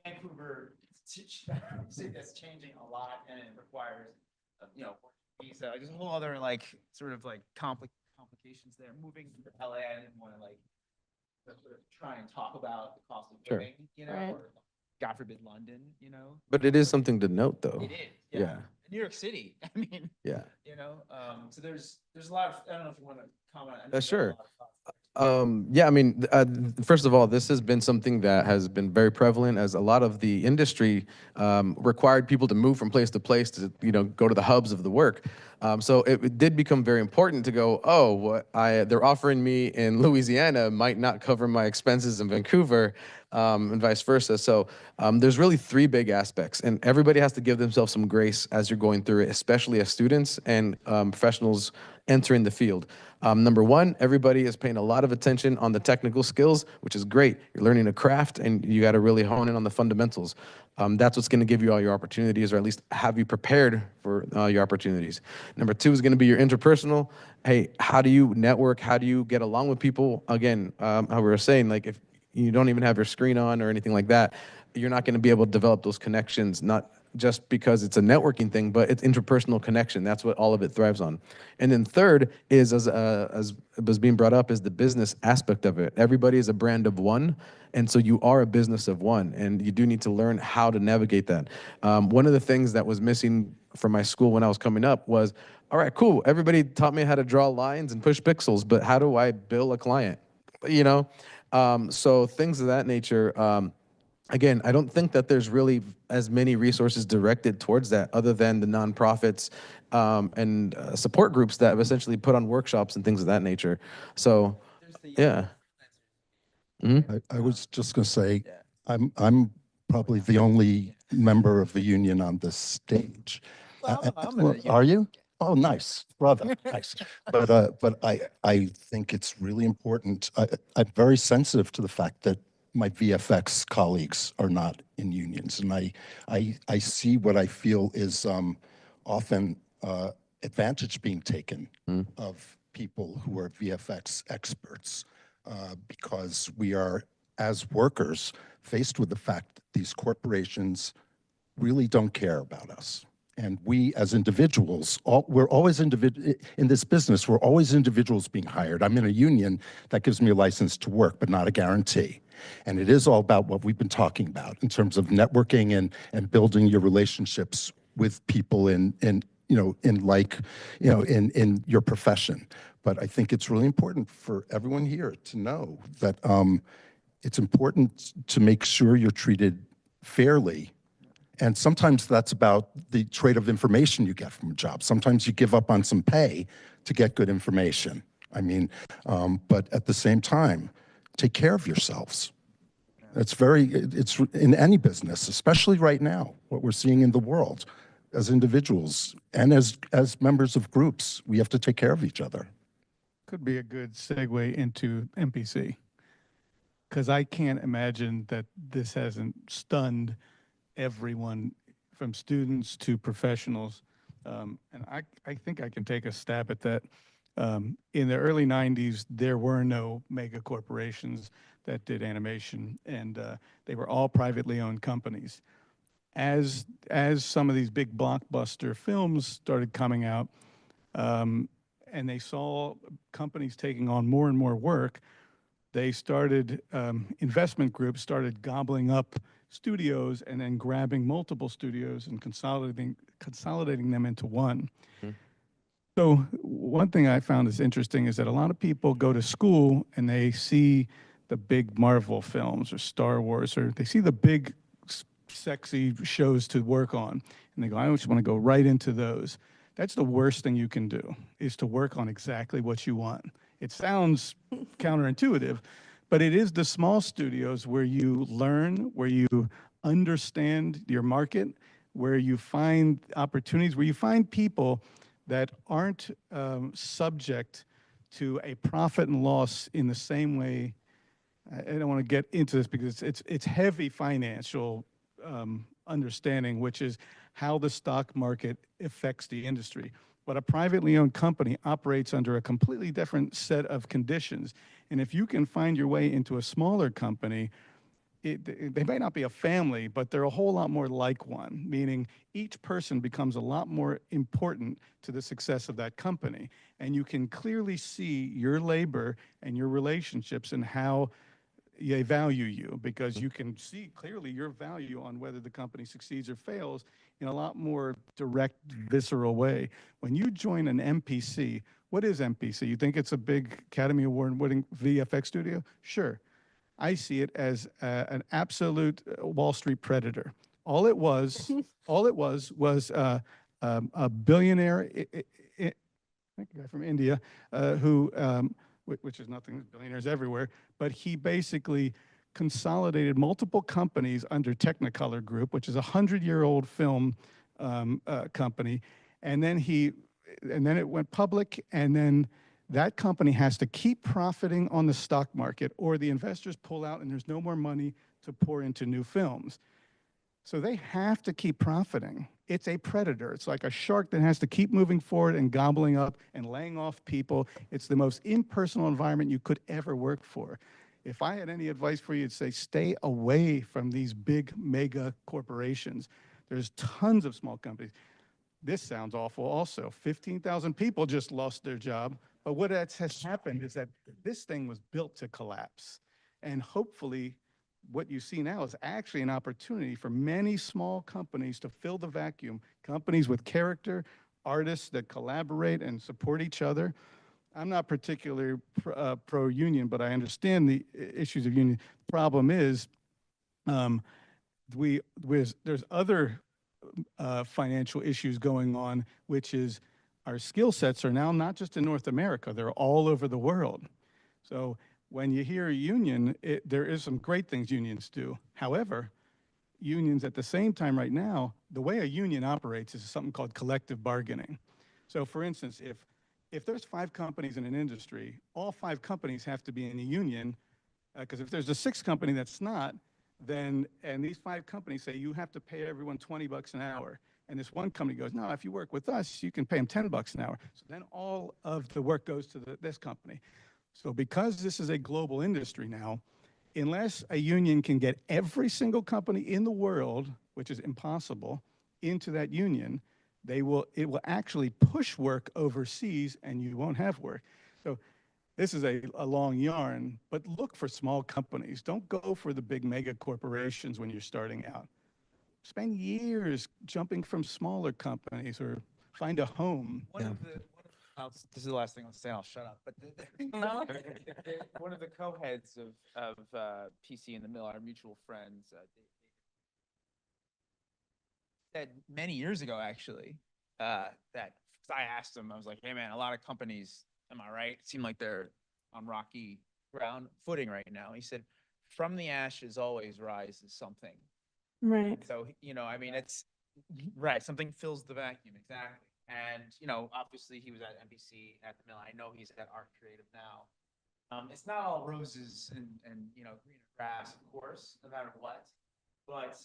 Vancouver. City that's changing a lot, and it requires, you know, visa. There's a whole other like sort of like complications there. Moving to LA, I didn't want to like sort of try and talk about the cost of Sure. living, you know, Right. or God forbid London, you know. But it is something to note, though. It is, Yeah. yeah. New York City, I mean, Yeah. you know, so there's a lot of, I don't know if you want to comment. I know you have a Sure. lot of thoughts. Yeah, I mean, first of all, this has been something that has been very prevalent as a lot of the industry required people to move from place to place to, you know, go to the hubs of the work. So it did become very important to go, oh, what they're offering me in Louisiana might not cover my expenses in Vancouver, and vice versa. So there's really three big aspects, and everybody has to give themselves some grace as you're going through it, especially as students and professionals entering the field. Number one, everybody is paying a lot of attention on the technical skills, which is great. You're learning a craft, and you got to really hone in on the fundamentals. That's what's going to give you all your opportunities, or at least have you prepared for your opportunities. Number two is going to be your interpersonal. Hey, how do you network? How do you get along with people? Again, how we were saying, like if you don't even have your screen on or anything like that, you're not going to be able to develop those connections, not just because it's a networking thing, but it's interpersonal connection. That's what all of it thrives on. And then third is, as was being brought up, is the business aspect of it. Everybody is a brand of one, and so you are a business of one, and you do need to learn how to navigate that. One of the things that was missing from my school when I was coming up was, all right, cool, everybody taught me how to draw lines and push pixels, but how do I bill a client? You know? So things of that nature. Again, I don't think that there's really as many resources directed towards that other than the nonprofits and support groups that have essentially put on workshops and things of that nature. So, There's the yeah. I was just going to say, I'm probably the only member of the union on this stage. Well, I'm Well, in a are you? Oh, nice, brother, nice. But I think it's really important. I'm very sensitive to the fact that my VFX colleagues are not in unions, and I see what I feel is often advantage being taken of people who are VFX experts because we are, as workers, faced with the fact that these corporations really don't care about us. And we as individuals, we're always in this business, we're always individuals being hired. I'm in a union that gives me a license to work, but not a guarantee. And it is all about what we've been talking about in terms of networking and building your relationships with people in your profession. But I think it's really important for everyone here to know that it's important to make sure you're treated fairly. And sometimes that's about the trade of information you get from a job. Sometimes you give up on some pay to get good information. I mean, but at the same time, take care of yourselves. It's in any business, especially right now, what we're seeing in the world. As individuals and as members of groups, we have to take care of each other. Could be a good segue into MPC, because I can't imagine that this hasn't stunned everyone from students to professionals. And I think I can take a stab at that. In the early 90s, there were no mega corporations that did animation, and they were all privately owned companies. As some of these big blockbuster films started coming out, and they saw companies taking on more and more work, they started, investment groups started gobbling up studios and then grabbing multiple studios and consolidating them into one. So one thing I found is interesting is that a lot of people go to school and they see the big Marvel films or Star Wars, or they see the big sexy shows to work on, and they go, I just want to go right into those. That's the worst thing you can do, is to work on exactly what you want. It sounds counterintuitive, But it is the small studios where you learn, where you understand your market, where you find opportunities, where you find people that aren't subject to a profit and loss in the same way. I don't want to get into this because it's heavy financial understanding, which is how the stock market affects the industry. But a privately owned company operates under a completely different set of conditions. And if you can find your way into a smaller company, they may not be a family, but they're a whole lot more like one, meaning each person becomes a lot more important to the success of that company. And you can clearly see your labor and your relationships and how they value you, because you can see clearly your value on whether the company succeeds or fails in a lot more direct, visceral way. When you join an MPC, what is MPC? You think it's a big Academy Award-winning VFX studio? Sure. I see it as an absolute Wall Street predator. All it was a billionaire, I think a guy from India, who, which is nothing, billionaires everywhere, but he basically consolidated multiple companies under Technicolor Group, which is a 100-year-old film company, and then it went public, and then that company has to keep profiting on the stock market, or the investors pull out and there's no more money to pour into new films. So they have to keep profiting. It's a predator. It's like a shark that has to keep moving forward and gobbling up and laying off people. It's the most impersonal environment you could ever work for. If I had any advice for you, it'd say stay away from these big mega corporations. There's tons of small companies. This sounds awful also. 15,000 people just lost their job. But what has happened is that this thing was built to collapse. And hopefully what you see now is actually an opportunity for many small companies to fill the vacuum, companies with character, artists that collaborate and support each other. I'm not particularly pro-union, but I understand the issues of union. The problem is there's other financial issues going on, which is our skill sets are now not just in North America, they're all over the world. So when you hear a union, there is some great things unions do. However, unions at the same time right now, the way a union operates is something called collective bargaining. So for instance, if there's 5 companies in an industry, all 5 companies have to be in a union, because if there's a 6th company that's not, then, and these 5 companies say you have to pay everyone $20 an hour. And this one company goes, no, if you work with us, you can pay them $10 an hour. So then all of the work goes to this company. So because this is a global industry now, unless a union can get every single company in the world, which is impossible, into that union, it will actually push work overseas and you won't have work. So this is a long yarn, but look for small companies. Don't go for the big mega corporations when you're starting out. Spend years jumping from smaller companies or find a home. This is the last thing I'll say. I'll shut up. But one of the co-heads of PC in the Mill, our mutual friends, said many years ago, actually, that because I asked him, I was like, "Hey, man, a lot of companies, am I right? It seem like they're on rocky ground footing right now." He said, "From the ashes always rises something." Right. So, I mean, it's right. Something fills the vacuum. Exactly. And, obviously he was at NBC at the Mill. I know he's at Art Creative now. It's not all roses and greener grass, of course, no matter what. But,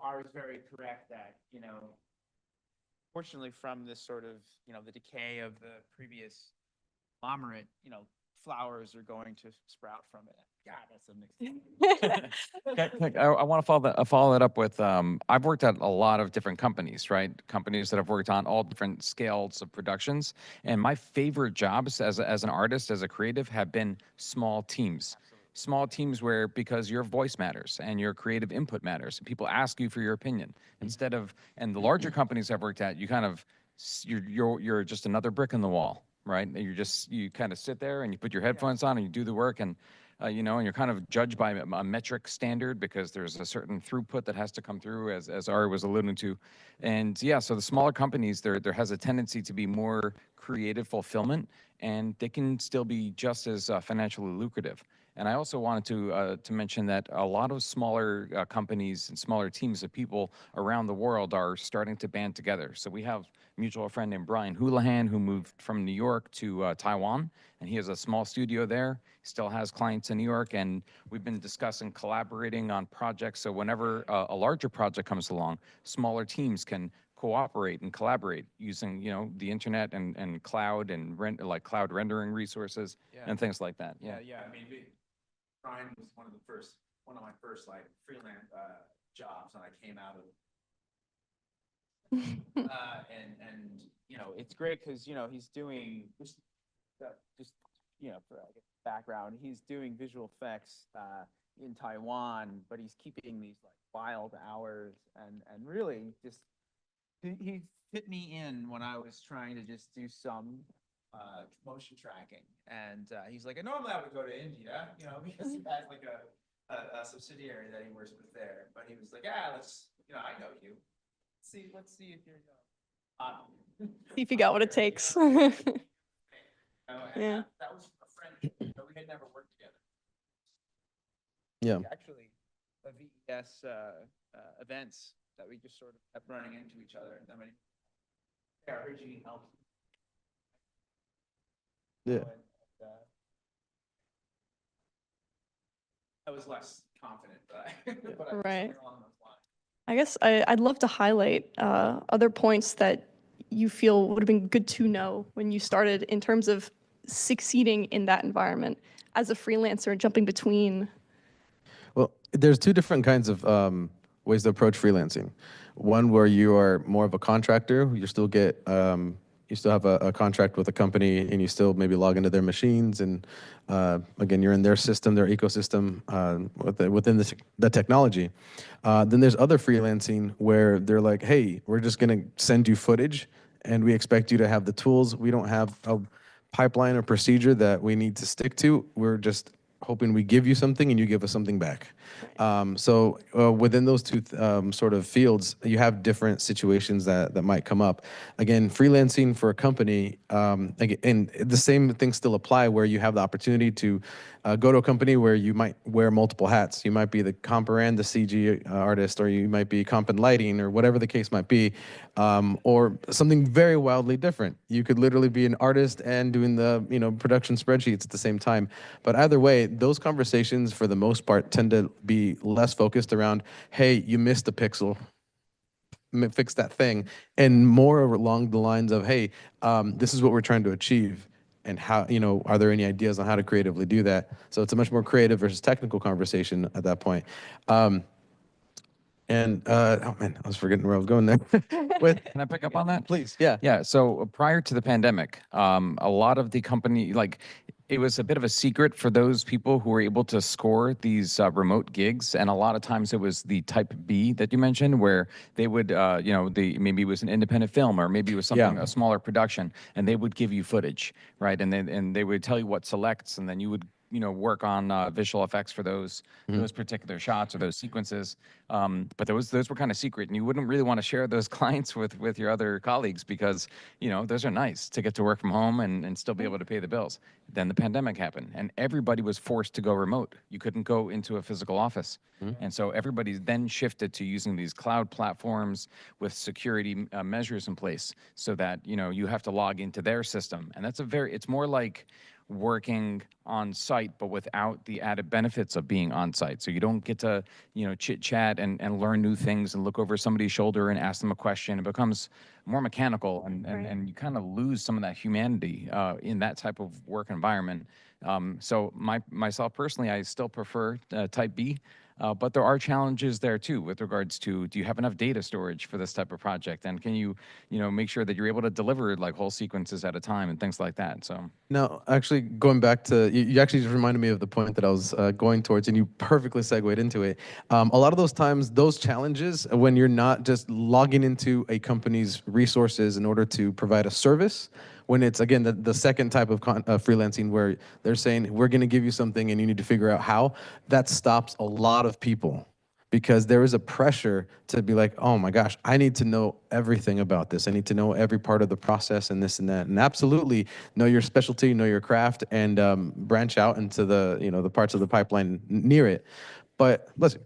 Art is very correct that, fortunately from this sort of, the decay of the previous conglomerate, flowers are going to sprout from it. God, that's a mixed. I want to follow that up with, I've worked at a lot of different companies, right? Companies that I've worked on all different scales of productions. And my favorite jobs as an artist, as a creative, have been small teams. Absolutely. Small teams where, because your voice matters and your creative input matters, and people ask you for your opinion. Instead of, and the larger companies I've worked at, you kind of, you're just another brick in the wall, right? You kind of sit there and you put your headphones on and you do the work, and and you're kind of judged by a metric standard because there's a certain throughput that has to come through, as Ari was alluding to. And yeah, so the smaller companies, there has a tendency to be more creative fulfillment, and they can still be just as financially lucrative. And I also wanted to mention that a lot of smaller companies and smaller teams of people around the world are starting to band together. So we have a mutual friend named Brian Houlihan who moved from New York to Taiwan, and he has a small studio there. He still has clients in New York, and we've been discussing collaborating on projects. So whenever a larger project comes along, smaller teams can cooperate and collaborate using, the internet and cloud and like cloud rendering resources and things like that. Yeah. I mean, Brian was one of my first like freelance jobs when I came out of. And it's great because he's doing just for background, he's doing visual effects in Taiwan, but he's keeping these like wild hours and really just he fit me in when I was trying to just do some motion tracking, and he's like, normally I would go to India, because he has like a subsidiary that he works with there, but he was like, let's, I know you. Let's see if you're. See if you got what it takes. Yeah. That was a friend, but we had never worked together. Yeah. Actually, the VES events that we just sort of kept running into each other. I mean, Reggie helped. Yeah. I was less confident, but Right. something along those lines. I guess I'd love to highlight other points that you feel would have been good to know when you started in terms of succeeding in that environment as a freelancer and jumping between. Well, there's two different kinds of ways to approach freelancing. One where you are more of a contractor, you still get, you still have a contract with a company, and you still maybe log into their machines, and again, you're in their system, their ecosystem within the technology. Then there's other freelancing where they're like, hey, we're just gonna send you footage, and we expect you to have the tools. We don't have a pipeline or procedure that we need to stick to. We're just hoping we give you something and you give us something back. So within those two sort of fields, you have different situations that might come up. Again, freelancing for a company, and the same things still apply where you have the opportunity to go to a company where you might wear multiple hats. You might be the comper and the CG artist, or you might be comp and lighting, or whatever the case might be, or something very wildly different. You could literally be an artist and doing the production spreadsheets at the same time. But either way, those conversations for the most part tend to be less focused around, hey, you missed a pixel, fix that thing, and more along the lines of, hey, this is what we're trying to achieve, and how, are there any ideas on how to creatively do that? So it's a much more creative versus technical conversation at that point. Oh man, I was forgetting where I was going there. Can I pick up on that? Please, yeah. Yeah. So prior to the pandemic, a lot of the company, it was a bit of a secret for those people who were able to score these remote gigs. And a lot of times it was the type B that you mentioned, where they would, maybe it was an independent film, or maybe it was something, a smaller production, and they would give you footage, right? And they would tell you what selects, and then you would work on visual effects for those particular shots or those sequences. But those were kind of secret, and you wouldn't really want to share those clients with your other colleagues, because those are nice to get to work from home and still be able to pay the bills. Then the pandemic happened, and everybody was forced to go remote. You couldn't go into a physical office. And so everybody then shifted to using these cloud platforms with security measures in place, so that you have to log into their system. And it's more like working on site, but without the added benefits of being on site. So you don't get to, chit chat and learn new things and look over somebody's shoulder and ask them a question. It becomes more mechanical, and you kind of lose some of that humanity in that type of work environment. So myself personally, I still prefer type B. But there are challenges there too, with regards to, do you have enough data storage for this type of project? And can you, make sure that you're able to deliver like whole sequences at a time and things like that? So now, actually, going back to, you actually just reminded me of the point that I was going towards, and you perfectly segued into it. A lot of those times, those challenges, when you're not just logging into a company's resources in order to provide a service, when it's, again, the second type of freelancing where they're saying, we're going to give you something and you need to figure out how, that stops a lot of people because there was a pressure to be like, oh my gosh, I need to know everything about this. I need to know every part of the process and this and that. And absolutely know your specialty, know your craft, and branch out into the parts of the pipeline near it. But listen,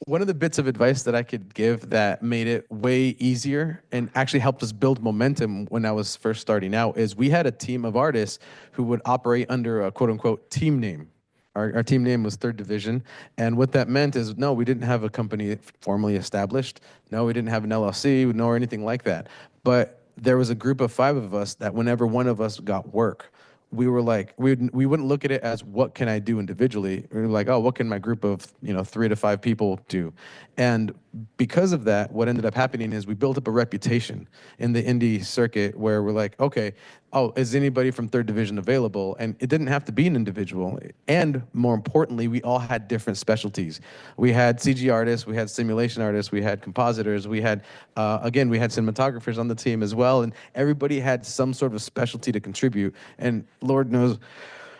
one of the bits of advice that I could give that made it way easier and actually helped us build momentum when I was first starting out is we had a team of artists who would operate under a quote unquote team name. Our team name was Third Division. And what that meant is, no, we didn't have a company formally established. No, we didn't have an LLC, nor anything like that. But there was a group of 5 of us that whenever one of us got work, we were like, we wouldn't look at it as what can I do individually. We were like, oh, what can my group of 3 to 5 people do? And because of that, what ended up happening is we built up a reputation in the indie circuit where we're like, okay, oh, is anybody from Third Division available? And it didn't have to be an individual. And more importantly, we all had different specialties. We had CG artists, we had simulation artists, we had compositors, we had, again, we had cinematographers on the team as well. And everybody had some sort of specialty to contribute. And Lord knows,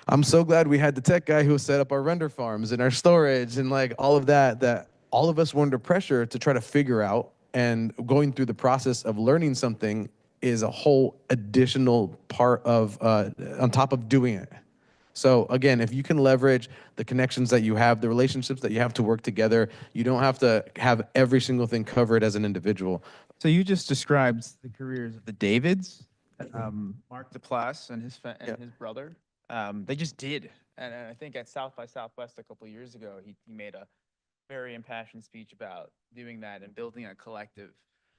I'm so glad we had the tech guy who set up our render farms and our storage and like all of that, that all of us were under pressure to try to figure out, and going through the process of learning something is a whole additional part of, on top of doing it. So again, if you can leverage the connections that you have, the relationships that you have to work together, you don't have to have every single thing covered as an individual. So you just described the careers of the Davids, Mark Duplass and his brother. They just did, and I think at South by Southwest a couple of years ago, he made a very impassioned speech about doing that and building a collective.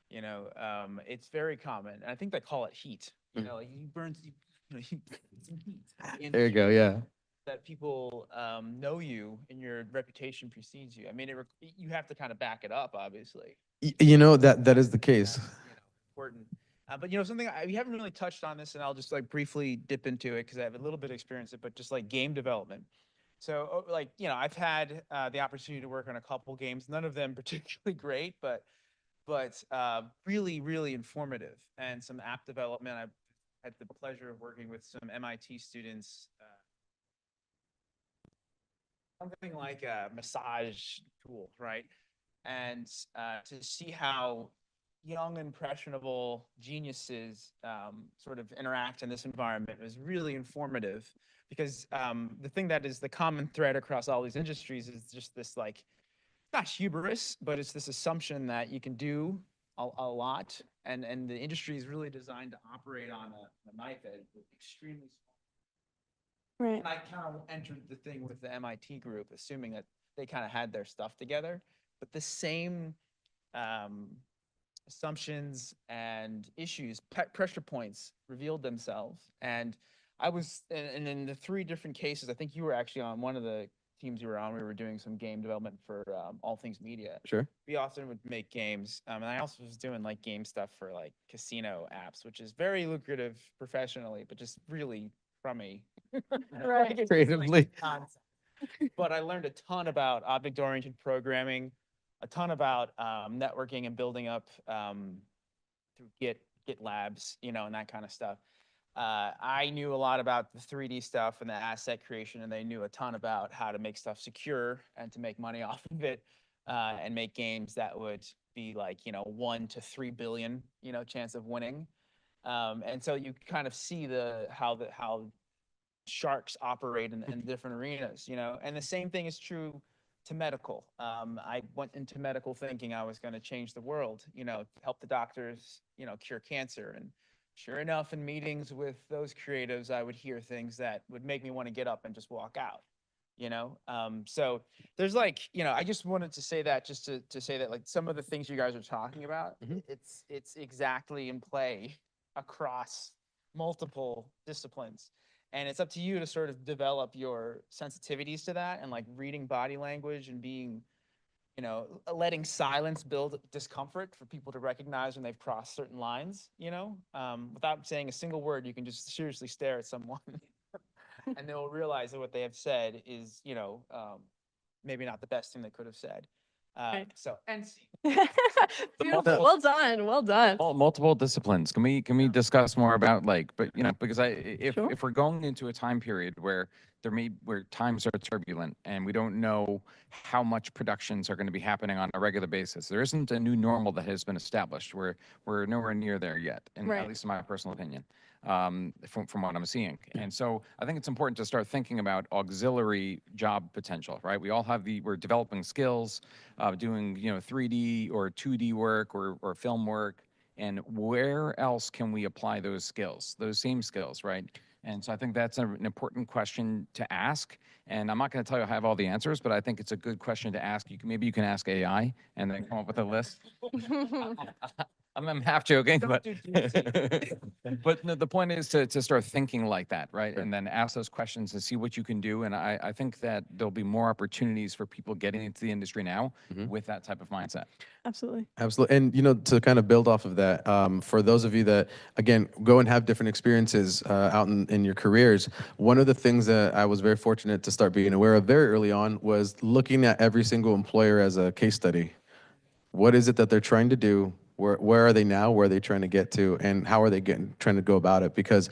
It's very common, and I think they call it heat. Like he burns, he some heat. There you go, yeah. That people know you and your reputation precedes you. I mean, you have to kind of back it up, obviously. That is the case. That's, important. But something we haven't really touched on this, and I'll just like briefly dip into it because I have a little bit of experience in it, but just like game development. So I've had the opportunity to work on a couple games, none of them particularly great, but really, really informative, and some app development. I've had the pleasure of working with some MIT students, something like a massage tool, right? And to see how young, impressionable geniuses sort of interact in this environment was really informative, because the thing that is the common thread across all these industries is just this, like, not hubris, but it's this assumption that you can do a lot, and the industry is really designed to operate on a knife edge with extremely small. Right. And I kind of entered the thing with the MIT group, assuming that they kind of had their stuff together, but the same assumptions and issues, pressure points revealed themselves. And I was, and in the 3 different cases, I think you were actually on one of the teams you were on, we were doing some game development for All Things Media. Sure. We often would make games, and I also was doing like game stuff for like casino apps, which is very lucrative professionally, but just really crummy. Right. Like, Creatively. nonsense. But I learned a ton about object-oriented programming, a ton about networking and building up through Git labs, and that kind of stuff. I knew a lot about the 3D stuff and the asset creation, and they knew a ton about how to make stuff secure and to make money off of it, and make games that would be like, 1 to 3 billion, chance of winning. And so you kind of see how sharks operate in different arenas, and the same thing is true to medical. I went into medical thinking I was going to change the world, help the doctors, cure cancer. And sure enough, in meetings with those creatives, I would hear things that would make me want to get up and just walk out, So there's like, I just wanted to say that just to say that, like, some of the things you guys are talking about, it's exactly in play across multiple disciplines. And it's up to you to sort of develop your sensitivities to that, and like reading body language and being, letting silence build discomfort for people to recognize when they've crossed certain lines, without saying a single word. You can just seriously stare at someone and they'll realize that what they have said is, maybe not the best thing they could have said. Right. So, and Beautiful. Well done. Well done. Multiple disciplines. Can we discuss more about like, but because if Sure. if we're going into a time period where where times are turbulent and we don't know how much productions are going to be happening on a regular basis, there isn't a new normal that has been established. We're nowhere near there yet, and Right. at least in my personal opinion, from what I'm seeing. And so I think it's important to start thinking about auxiliary job potential, right? We all have we're developing skills, doing 3D or 2D work or film work, and where else can we apply those skills, those same skills, right? And so I think that's an important question to ask. And I'm not going to tell you I have all the answers, but I think it's a good question to ask. Maybe you can ask AI and then come up with a list. I'm half joking, but but no, the point is to start thinking like that, right? And then ask those questions and see what you can do. And I think that there'll be more opportunities for people getting into the industry now with that type of mindset. Absolutely. Absolutely. And, to kind of build off of that, for those of you that, again, go and have different experiences out in your careers, one of the things that I was very fortunate to start being aware of very early on was looking at every single employer as a case study. What is it that they're trying to do? Where are they now? Where are they trying to get to? And how are they trying to go about it? Because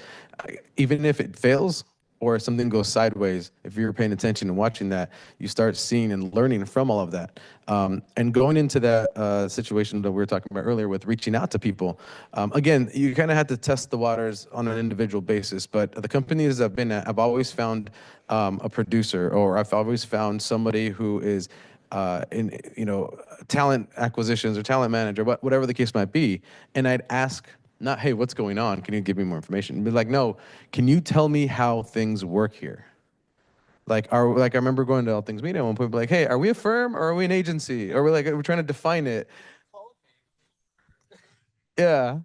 even if it fails or if something goes sideways, if you're paying attention and watching that, you start seeing and learning from all of that. And going into that situation that we were talking about earlier with reaching out to people, again, you kind of had to test the waters on an individual basis. But the companies I've been at, I've always found a producer, or I've always found somebody who is in talent acquisitions or talent manager, whatever the case might be, and I'd ask not, hey, what's going on? Can you give me more information? Be like, no, can you tell me how things work here? Like I remember going to All Things Media at one point, be like, hey, are we a firm or are we an agency? Or we're trying to define it. Yeah.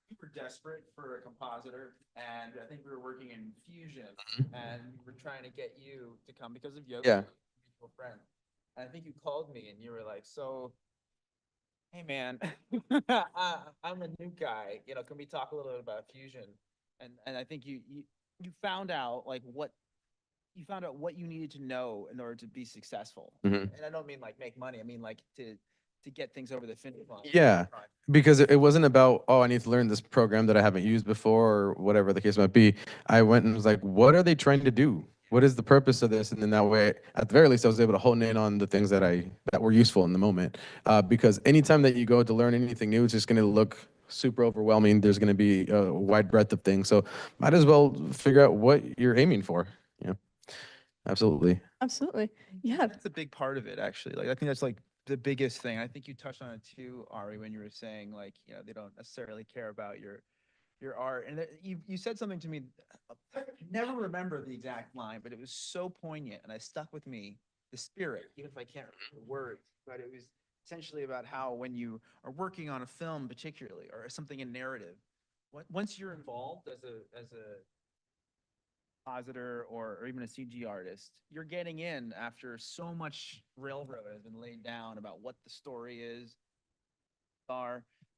We were desperate for a compositor, and I think we were working in Fusion, and we were trying to get you to come because of yoga. Yeah. Mutual friend. And I think you called me, and you were like, "So, hey man, I'm a new guy. Can we talk a little bit about Fusion?" And I think you found out what you needed to know in order to be successful. Mhm. And I don't mean like make money. I mean like to get things over the finish line. Yeah, because it wasn't about, oh, I need to learn this program that I haven't used before or whatever the case might be. I went and was like, what are they trying to do? What is the purpose of this? And then that way, at the very least, I was able to hone in on the things that were useful in the moment. Because anytime that you go to learn anything new, it's just going to look super overwhelming. There's going to be a wide breadth of things. So might as well figure out what you're aiming for. Yeah, absolutely. Absolutely. Yeah. That's a big part of it, actually. Like, I think that's like the biggest thing. I think you touched on it too, Ari, when you were saying like, they don't necessarily care about your art. And you said something to me. I never remember the exact line, but it was so poignant and it stuck with me. The spirit, even if I can't remember the words, but it was essentially about how when you are working on a film, particularly, or something in narrative, once you're involved as a compositor or even a CG artist, you're getting in after so much railroad has been laid down about what the story is.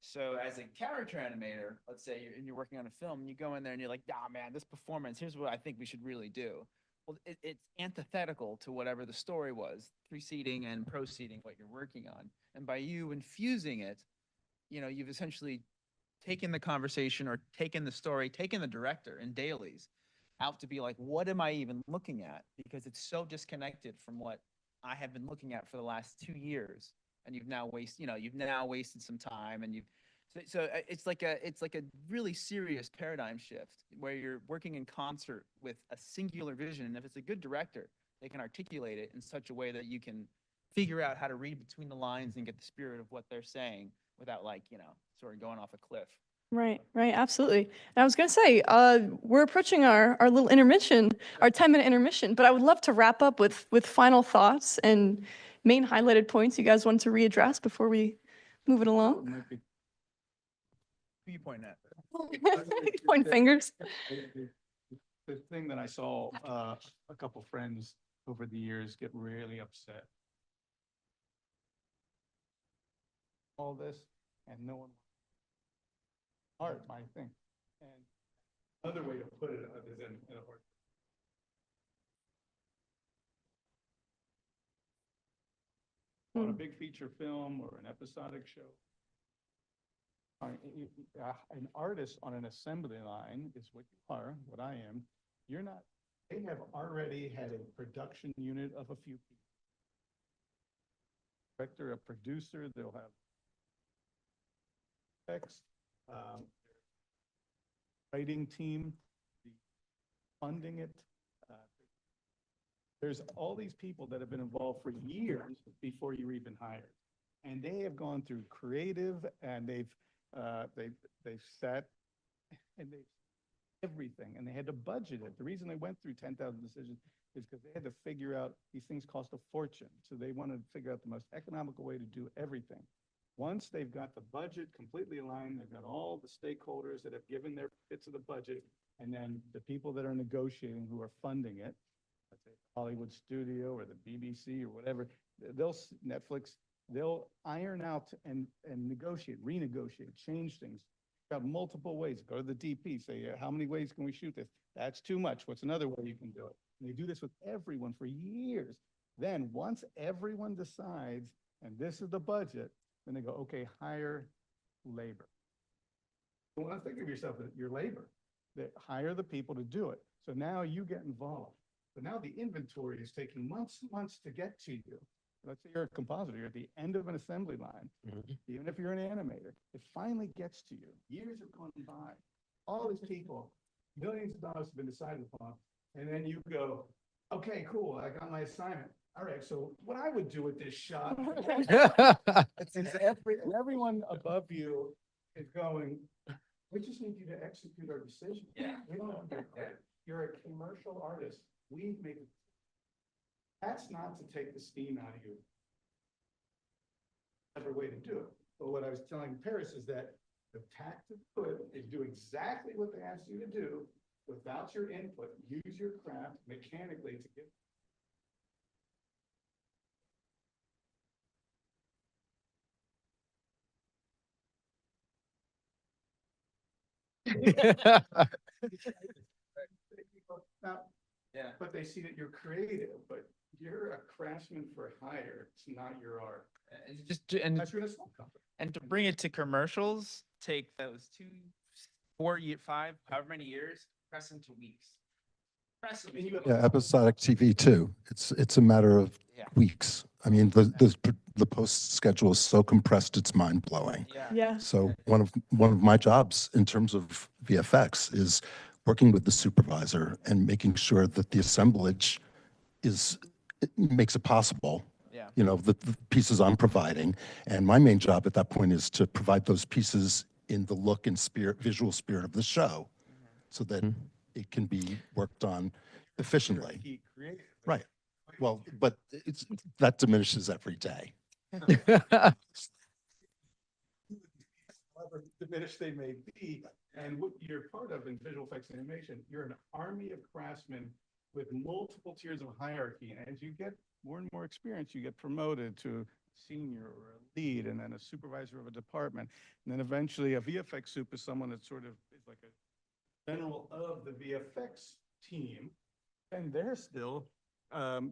So as a character animator, let's say you're working on a film, and you go in there and you're like, man, this performance, here's what I think we should really do. Well, it's antithetical to whatever the story was, preceding and proceeding what you're working on. And by you infusing it, you've essentially taken the conversation or taken the story, taken the director in dailies out to be like, what am I even looking at? Because it's so disconnected from what I have been looking at for the last 2 years. And you've now wasted some time, and so it's like a really serious paradigm shift where you're working in concert with a singular vision. And if it's a good director, they can articulate it in such a way that you can figure out how to read between the lines and get the spirit of what they're saying without sort of going off a cliff. Right, absolutely. And I was going to say, we're approaching our little intermission, our 10-minute intermission, but I would love to wrap up with final thoughts and main highlighted points you guys want to readdress before we move it along. Who you pointing at? Point fingers. The thing that I saw a couple friends over the years get really upset. All this and no one art, my thing. And another way to put it is in a word. on a Mm. big feature film or an episodic show. An artist on an assembly line is what you are, what I am. You're not, they have already had a production unit of a few people. Director, a producer, they'll have text, writing team, the funding it. There's all these people that have been involved for years before you're even hired. And they have gone through creative and they've sat and they've everything and they had to budget it. The reason they went through 10,000 decisions is because they had to figure out these things cost a fortune. So they wanted to figure out the most economical way to do everything. Once they've got the budget completely aligned, they've got all the stakeholders that have given their bits of the budget, and then the people that are negotiating who are funding it, let's say Hollywood studio or the BBC or whatever, Netflix, they'll iron out and negotiate, renegotiate, change things. Got multiple ways. Go to the DP, say, how many ways can we shoot this? That's too much. What's another way you can do it? And they do this with everyone for years. Then once everyone decides, and this is the budget, then they go, okay, hire labor. You want to think of yourself as your labor. They hire the people to do it. So now you get involved. But now the inventory is taking months and months to get to you. Let's say you're a compositor, you're at the end of an assembly line. Even if you're an animator, it finally gets to you. Years have gone by. All these people, millions of dollars have been decided upon. And then you go, okay, cool, I got my assignment. All right, so what I would do with this shot, and everyone above you is going, we just need you to execute our decision. Yeah. We don't have to, you're a commercial artist. We make it. That's not to take the steam out of you. Another way to do it. But what I was telling Paris is that the tactic put is do exactly what they asked you to do without your input. Use your craft mechanically to get. Now, Yeah. but they see that you're creative, but you're a craftsman for hire. It's not your art. And That's your small company. and to bring it to commercials, take those 2, 4 year, 5, however many years, press them to weeks. Press them. Yeah, episodic TV too. It's a matter of Yeah. weeks. I mean, the post schedule is so compressed, it's mind blowing. Yeah. Yeah. So one of my jobs in terms of VFX is working with the supervisor and making sure that the assemblage makes it possible. Yeah. You know, the pieces I'm providing, and my main job at that point is to provide those pieces in the look and visual spirit of the show, so that it can be worked on efficiently. Key creative. Right. Well, but that diminishes every day. However diminished they may be, and what you're part of in visual effects animation, you're an army of craftsmen with multiple tiers of hierarchy. And as you get more and more experience, you get promoted to senior or a lead, and then a supervisor of a department. And then eventually a VFX soup is someone that sort of is like a general of the VFX team. And they're still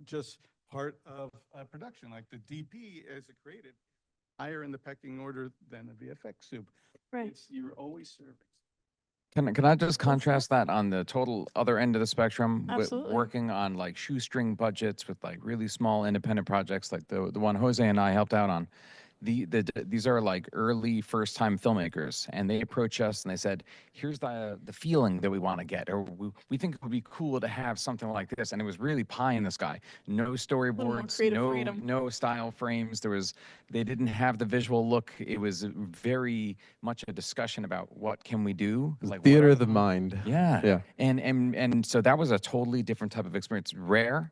just part of production, like the DP as a creative, higher in the pecking order than a VFX soup. Right. You're always serving. Can I just contrast that on the total other end of the spectrum with Absolutely. working on like shoestring budgets with like really small independent projects like the one Jose and I helped out on. These are like early first time filmmakers, and they approach us and they said, here's the feeling that we want to get, or we think it would be cool to have something like this. And it was really pie in the sky. No storyboards, creative freedom. no style frames. They didn't have the visual look. It was very much a discussion about what can we do? Like, what Theater are of the mind. Yeah. Yeah. And so that was a totally different type of experience. Rare.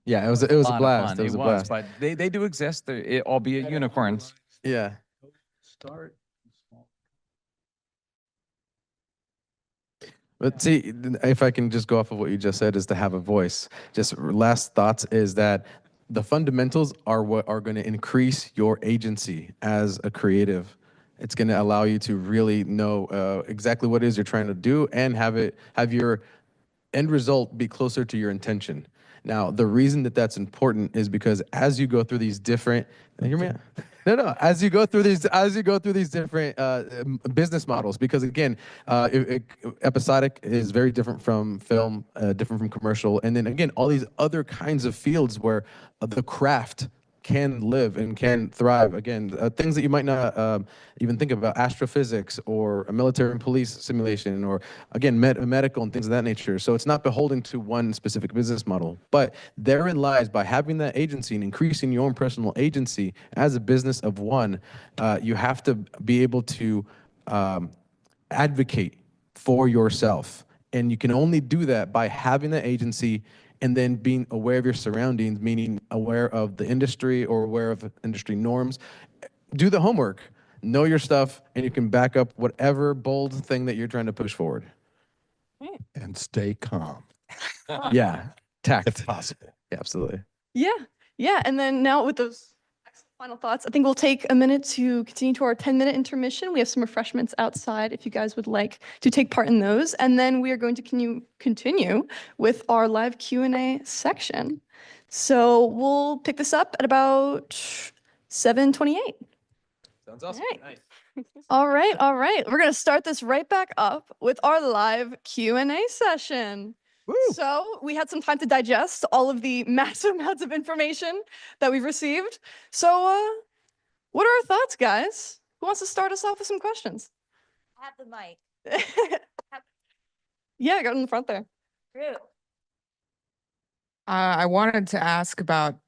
Yeah, it was a lot of blast. fun. It was a blast. But they do exist, albeit unicorns. Yeah. Start small. But see, if I can just go off of what you just said, is to have a voice. Just last thoughts is that the fundamentals are what are going to increase your agency as a creative. It's going to allow you to really know exactly what it is you're trying to do and have your end result be closer to your intention. Now, the reason that that's important is because as you go through these different, hear me out? No, as you go through these different business models, because again, episodic is very different from film, different from commercial, and then again, all these other kinds of fields where the craft can live and can thrive. Again, things that you might not even think about, astrophysics or a military and police simulation, or again, medical and things of that nature. So it's not beholden to one specific business model, but therein lies, by having that agency and increasing your own personal agency as a business of one, you have to be able to advocate for yourself. And you can only do that by having that agency and then being aware of your surroundings, meaning aware of the industry or aware of industry norms. Do the homework, know your stuff, and you can back up whatever bold thing that you're trying to push forward. And stay calm, Yeah, tact. if possible. Yeah, absolutely. Yeah, yeah. And then now with those excellent final thoughts, I think we'll take a minute to continue to our 10-minute intermission. We have some refreshments outside if you guys would like to take part in those. And then we are going to continue with our live Q&A section. So we'll pick this up at about 7:28. Sounds awesome. Right. All right, all right. We're going to start this right back up with our live Q&A session. So we had some time to digest all of the massive amounts of information that we've received. So what are our thoughts, guys? Who wants to start us off with some questions? I have the mic. Yeah, I got it in the front there. True. I wanted to ask about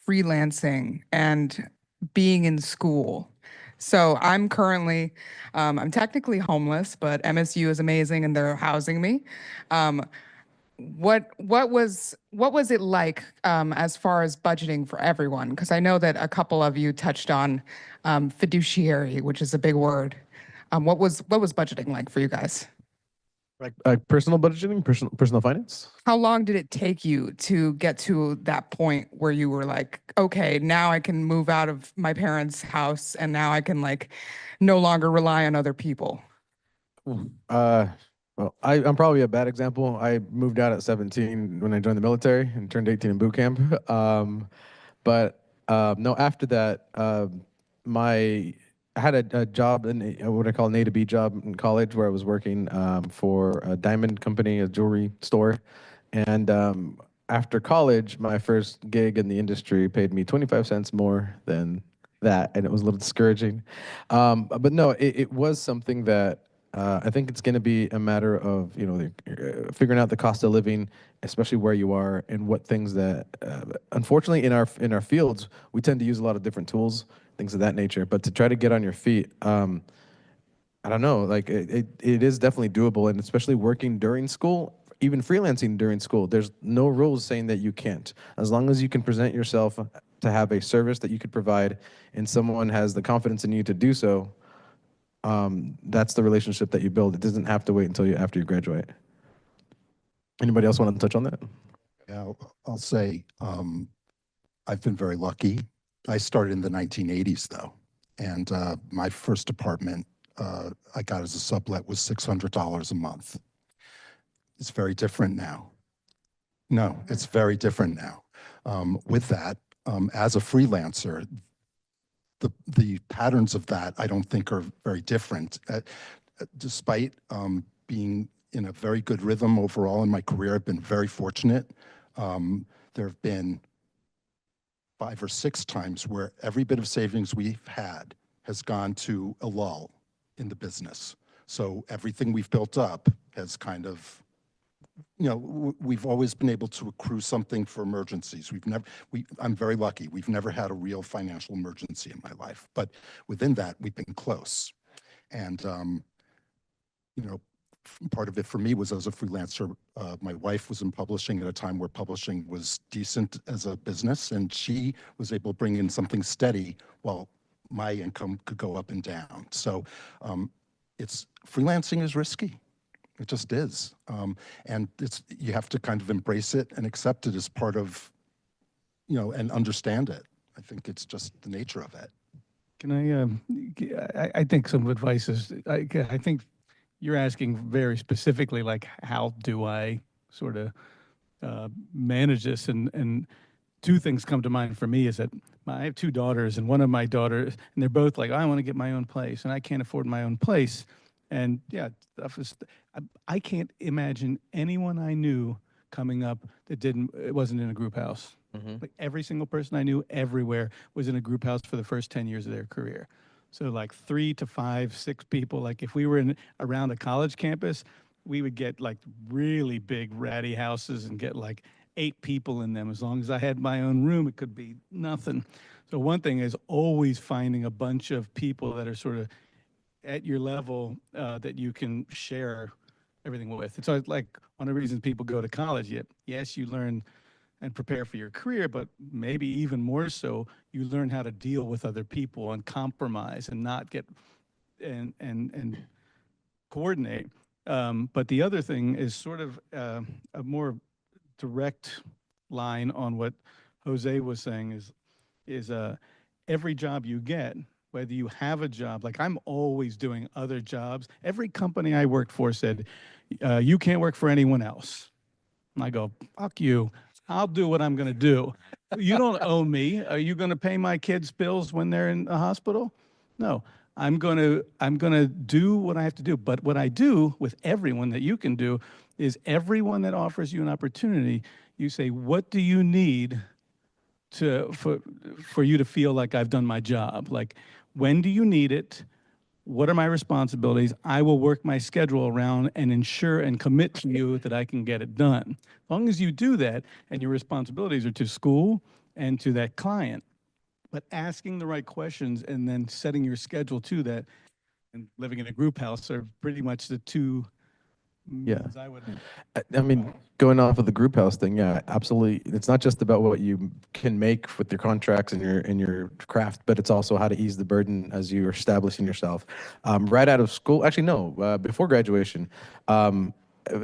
freelancing and being in school. So I'm currently, I'm technically homeless, but MSU is amazing and they're housing me. What was it like as far as budgeting for everyone? Because I know that a couple of you touched on fiduciary, which is a big word. What was budgeting like for you guys? Like personal budgeting, personal finance. How long did it take you to get to that point where you were like, okay, now I can move out of my parents' house and now I can like no longer rely on other people? Well, I'm probably a bad example. I moved out at 17 when I joined the military and turned 18 in boot camp. No, after that, I had a job in what I call an A to B job in college, where I was working for a diamond company, a jewelry store. And after college, my first gig in the industry paid me 25 cents more than that, and it was a little discouraging. But no, it was something that I think it's going to be a matter of figuring out the cost of living, especially where you are, and what things that unfortunately in our fields we tend to use a lot of different tools, things of that nature. But to try to get on your feet, I don't know, like it is definitely doable, and especially working during school, even freelancing during school. There's no rules saying that you can't, as long as you can present yourself to have a service that you could provide, and someone has the confidence in you to do so. That's the relationship that you build. It doesn't have to wait until after you graduate. Anybody else want to touch on that? Yeah, I'll say I've been very lucky. I started in the 1980s though, and my first apartment I got as a sublet was $600 a month. It's very different now. No, it's very different now. With that, as a freelancer, the patterns of that I don't think are very different. Despite being in a very good rhythm overall in my career, I've been very fortunate. There have been 5 or 6 times where every bit of savings we've had has gone to a lull in the business. So everything we've built up has kind of, we've always been able to accrue something for emergencies. I'm very lucky. We've never had a real financial emergency in my life, but within that, we've been close. And, part of it for me was as a freelancer. My wife was in publishing at a time where publishing was decent as a business, and she was able to bring in something steady while my income could go up and down. So freelancing is risky. It just is. And you have to kind of embrace it and accept it as part of, and understand it. I think it's just the nature of it. Can I think some advice is, I think you're asking very specifically, like, how do I sort of manage this. And two things come to mind for me is that I have two daughters, and one of my daughters, and they're both like, I want to get my own place, and I can't afford my own place. And yeah, I can't imagine anyone I knew coming up that it wasn't in a group house. Like every single person I knew everywhere was in a group house for the first 10 years of their career. So like 3 to 5, 6 people. Like if we were around a college campus, we would get like really big ratty houses and get like 8 people in them. As long as I had my own room, it could be nothing. So one thing is always finding a bunch of people that are sort of at your level that you can share everything with. It's like one of the reasons people go to college. Yes, you learn and prepare for your career, but maybe even more so, you learn how to deal with other people and compromise and not get and coordinate. But the other thing is sort of a more direct line on what Jose was saying is every job you get, whether you have a job, like I'm always doing other jobs. Every company I worked for said, you can't work for anyone else. And I go, fuck you. I'll do what I'm going to do. You don't owe me. Are you going to pay my kids' bills when they're in a hospital? No. I'm going to do what I have to do. But what I do with everyone that you can do is everyone that offers you an opportunity, you say, what do you need for you to feel like I've done my job? Like, when do you need it? What are my responsibilities? I will work my schedule around and ensure and commit to you that I can get it done. As long as you do that and your responsibilities are to school and to that client, but asking the right questions and then setting your schedule to that and living in a group house are pretty much the two means I would. I mean, going off of the group house thing, yeah, absolutely. It's not just about what you can make with your contracts and your craft, but it's also how to ease the burden as you're establishing yourself. Right out of school, actually, no, before graduation,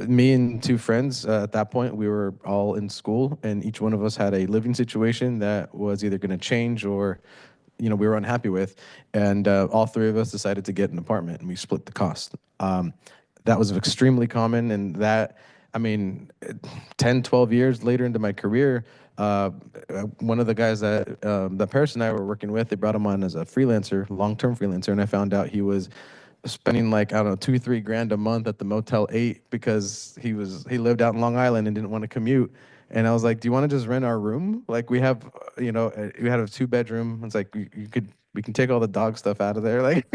me and 2 friends at that point, we were all in school, and each one of us had a living situation that was either going to change or we were unhappy with, and all 3 of us decided to get an apartment, and we split the cost. That was extremely common, and that, I mean, 10, 12 years later into my career, one of the guys that Paris and I were working with, they brought him on as a freelancer, long-term freelancer, and I found out he was spending like, I don't know, 2 or 3 grand a month at the Motel 8 because he lived out in Long Island and didn't want to commute. And I was like, do you want to just rent our room? Like we have, we had a 2-bedroom. It's like we can take all the dog stuff out of there. Like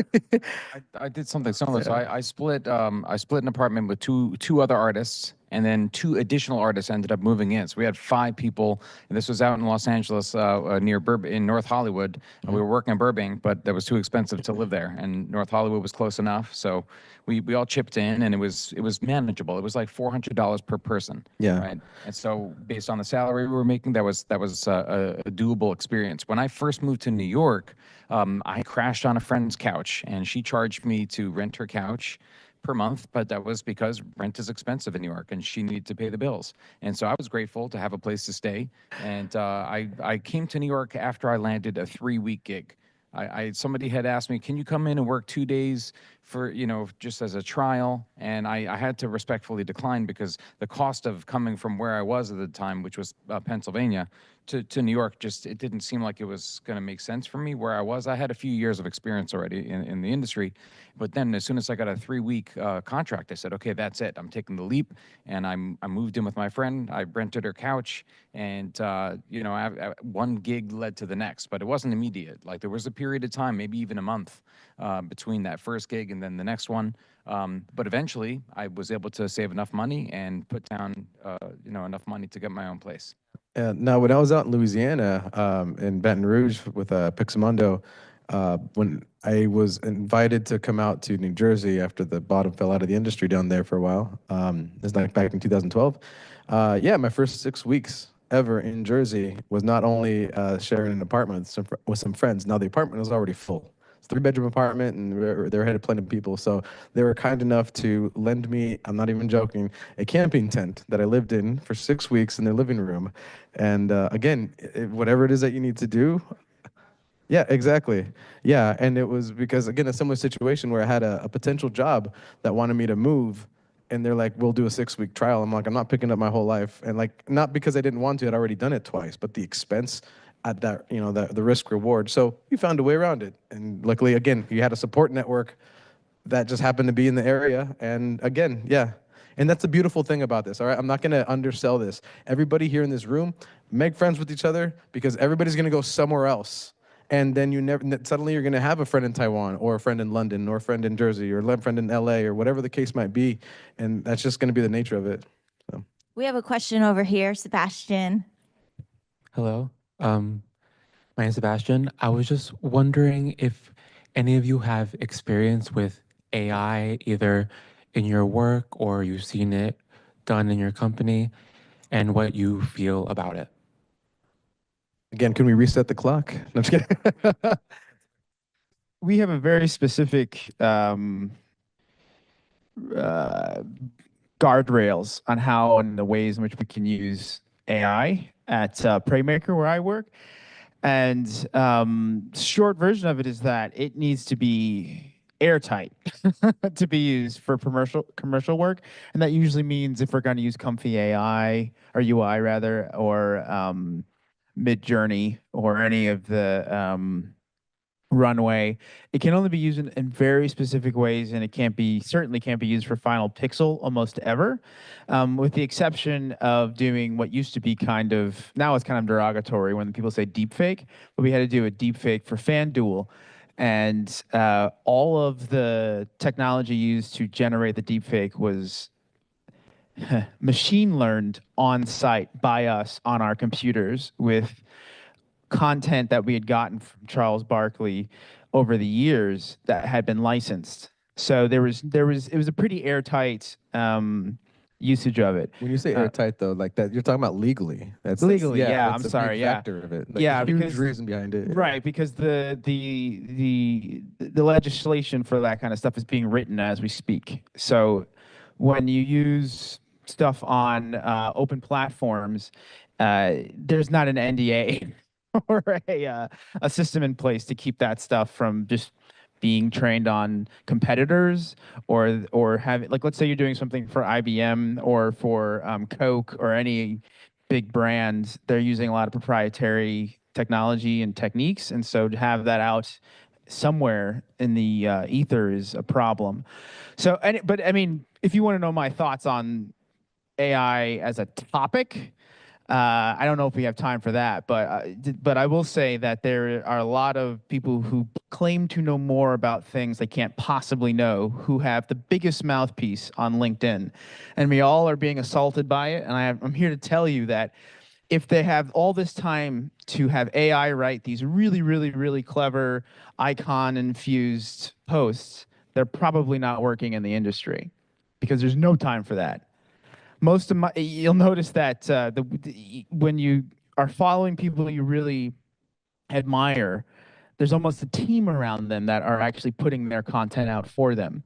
I did something similar. So I split an apartment with two other artists, and then 2 additional artists ended up moving in. So we had 5 people, and this was out in Los Angeles, near in North Hollywood. And we were working in Burbank, but that was too expensive to live there, and North Hollywood was close enough. So we all chipped in, and it was manageable. It was like $400 per person. Yeah. Right. And so based on the salary we were making, that was a doable experience. When I first moved to New York, I crashed on a friend's couch, and she charged me to rent her couch per month, but that was because rent is expensive in New York and she needed to pay the bills. And so I was grateful to have a place to stay. And I came to New York after I landed a 3-week gig. Somebody had asked me, can you come in and work 2 days for, just as a trial? And I had to respectfully decline because the cost of coming from where I was at the time, which was Pennsylvania, to New York, it didn't seem like it was going to make sense for me where I was. I had a few years of experience already in the industry. But then as soon as I got a 3-week contract, I said, okay, that's it. I'm taking the leap. And I moved in with my friend. I rented her couch. And, one gig led to the next. But it wasn't immediate. Like there was a period of time, maybe even a month, between that first gig and then the next one. But eventually, I was able to save enough money and put down, enough money to get my own place. Now, when I was out in Louisiana, in Baton Rouge with Pixamondo, when I was invited to come out to New Jersey after the bottom fell out of the industry down there for a while, it's like back in 2012. My first 6 weeks ever in Jersey was not only sharing an apartment with some friends. Now the apartment was already full. It's a 3-bedroom apartment, and they had plenty of people. So they were kind enough to lend me, I'm not even joking, a camping tent that I lived in for 6 weeks in their living room. And again, whatever it is that you need to do. Yeah, exactly. Yeah, and it was because, again, a similar situation where I had a potential job that wanted me to move, and they're like, we'll do a 6-week trial. I'm like, I'm not picking up my whole life. And like, not because I didn't want to, I'd already done it twice, but the expense at that, you know, the risk reward. So we found a way around it. And luckily, again, you had a support network that just happened to be in the area. And again, yeah. And that's the beautiful thing about this, all right? I'm not gonna undersell this. Everybody here in this room, make friends with each other, because everybody's gonna go somewhere else. And then you suddenly you're gonna have a friend in Taiwan, or a friend in London, or a friend in Jersey, or a friend in LA, or whatever the case might be. And that's just gonna be the nature of it. So. We have a question over here, Sebastian. Hello. My name is Sebastian. I was just wondering if any of you have experience with AI, either in your work or you've seen it done in your company, and what you feel about it. Again, can we reset the clock? No, I'm just kidding. We have a very specific guardrails on how and the ways in which we can use AI at Praymaker, where I work. And short version of it is that it needs to be airtight to be used for commercial work. And that usually means if we're going to use Comfy AI, or UI rather, or Midjourney, or any of the Runway, it can only be used in very specific ways, and it certainly can't be used for Final Pixel almost ever, with the exception of doing what used to be now it's kind of derogatory when people say deepfake, but we had to do a deepfake for FanDuel, and all of the technology used to generate the deepfake was machine learned on site by us on our computers with content that we had gotten from Charles Barkley over the years that had been licensed. So it was a pretty airtight usage of it. When you say airtight, though, like that, you're talking about legally. That's legally, yeah. That's I'm a sorry, big yeah. factor of it. Like, Yeah, a huge because reason behind it. right, because the legislation for that kind of stuff is being written as we speak. So when you use stuff on open platforms, there's not an NDA or a system in place to keep that stuff from just being trained on competitors, or having, like, let's say you're doing something for IBM or for Coke or any big brands. They're using a lot of proprietary technology and techniques, and so to have that out somewhere in the ether is a problem. So, but I mean, if you want to know my thoughts on AI as a topic, I don't know if we have time for that, but I will say that there are a lot of people who claim to know more about things they can't possibly know, who have the biggest mouthpiece on LinkedIn, and we all are being assaulted by it. And I'm here to tell you that if they have all this time to have AI write these really, really, really clever icon-infused posts, they're probably not working in the industry, because there's no time for that. You'll notice that when you are following people you really admire, there's almost a team around them that are actually putting their content out for them,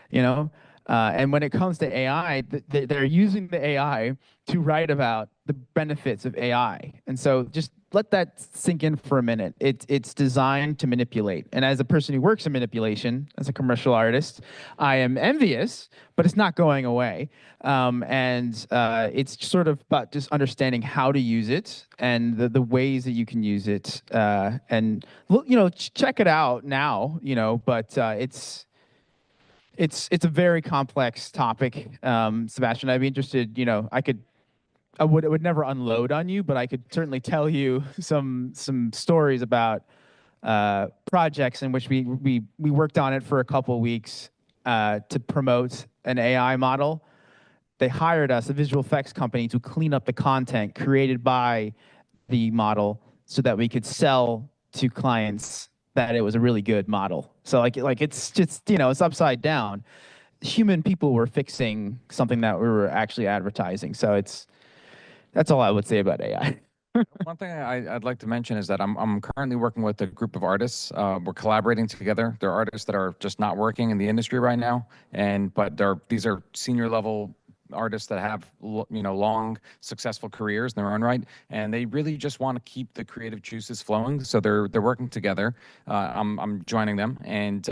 you know? And when it comes to AI, they're using the AI to write about the benefits of AI. And so just let that sink in for a minute. It's designed to manipulate. And as a person who works in manipulation, as a commercial artist, I am envious, but it's not going away. It's sort of about just understanding how to use it and the ways that you can use it. And, you know, check it out now, you know, but it's a very complex topic, Sebastian. I'd be interested, you know, I would never unload on you, but I could certainly tell you some stories about projects in which we worked on it for a couple of weeks to promote an AI model. They hired us, a visual effects company, to clean up the content created by the model so that we could sell to clients that it was a really good model. So like it's just, you know, it's upside down. Human people were fixing something that we were actually advertising. So that's all I would say about AI. One thing I'd like to mention is that I'm currently working with a group of artists. We're collaborating together. There are artists that are just not working in the industry right now, but these are senior level artists that have long successful careers in their own right, and they really just want to keep the creative juices flowing. So they're working together. I'm joining them, and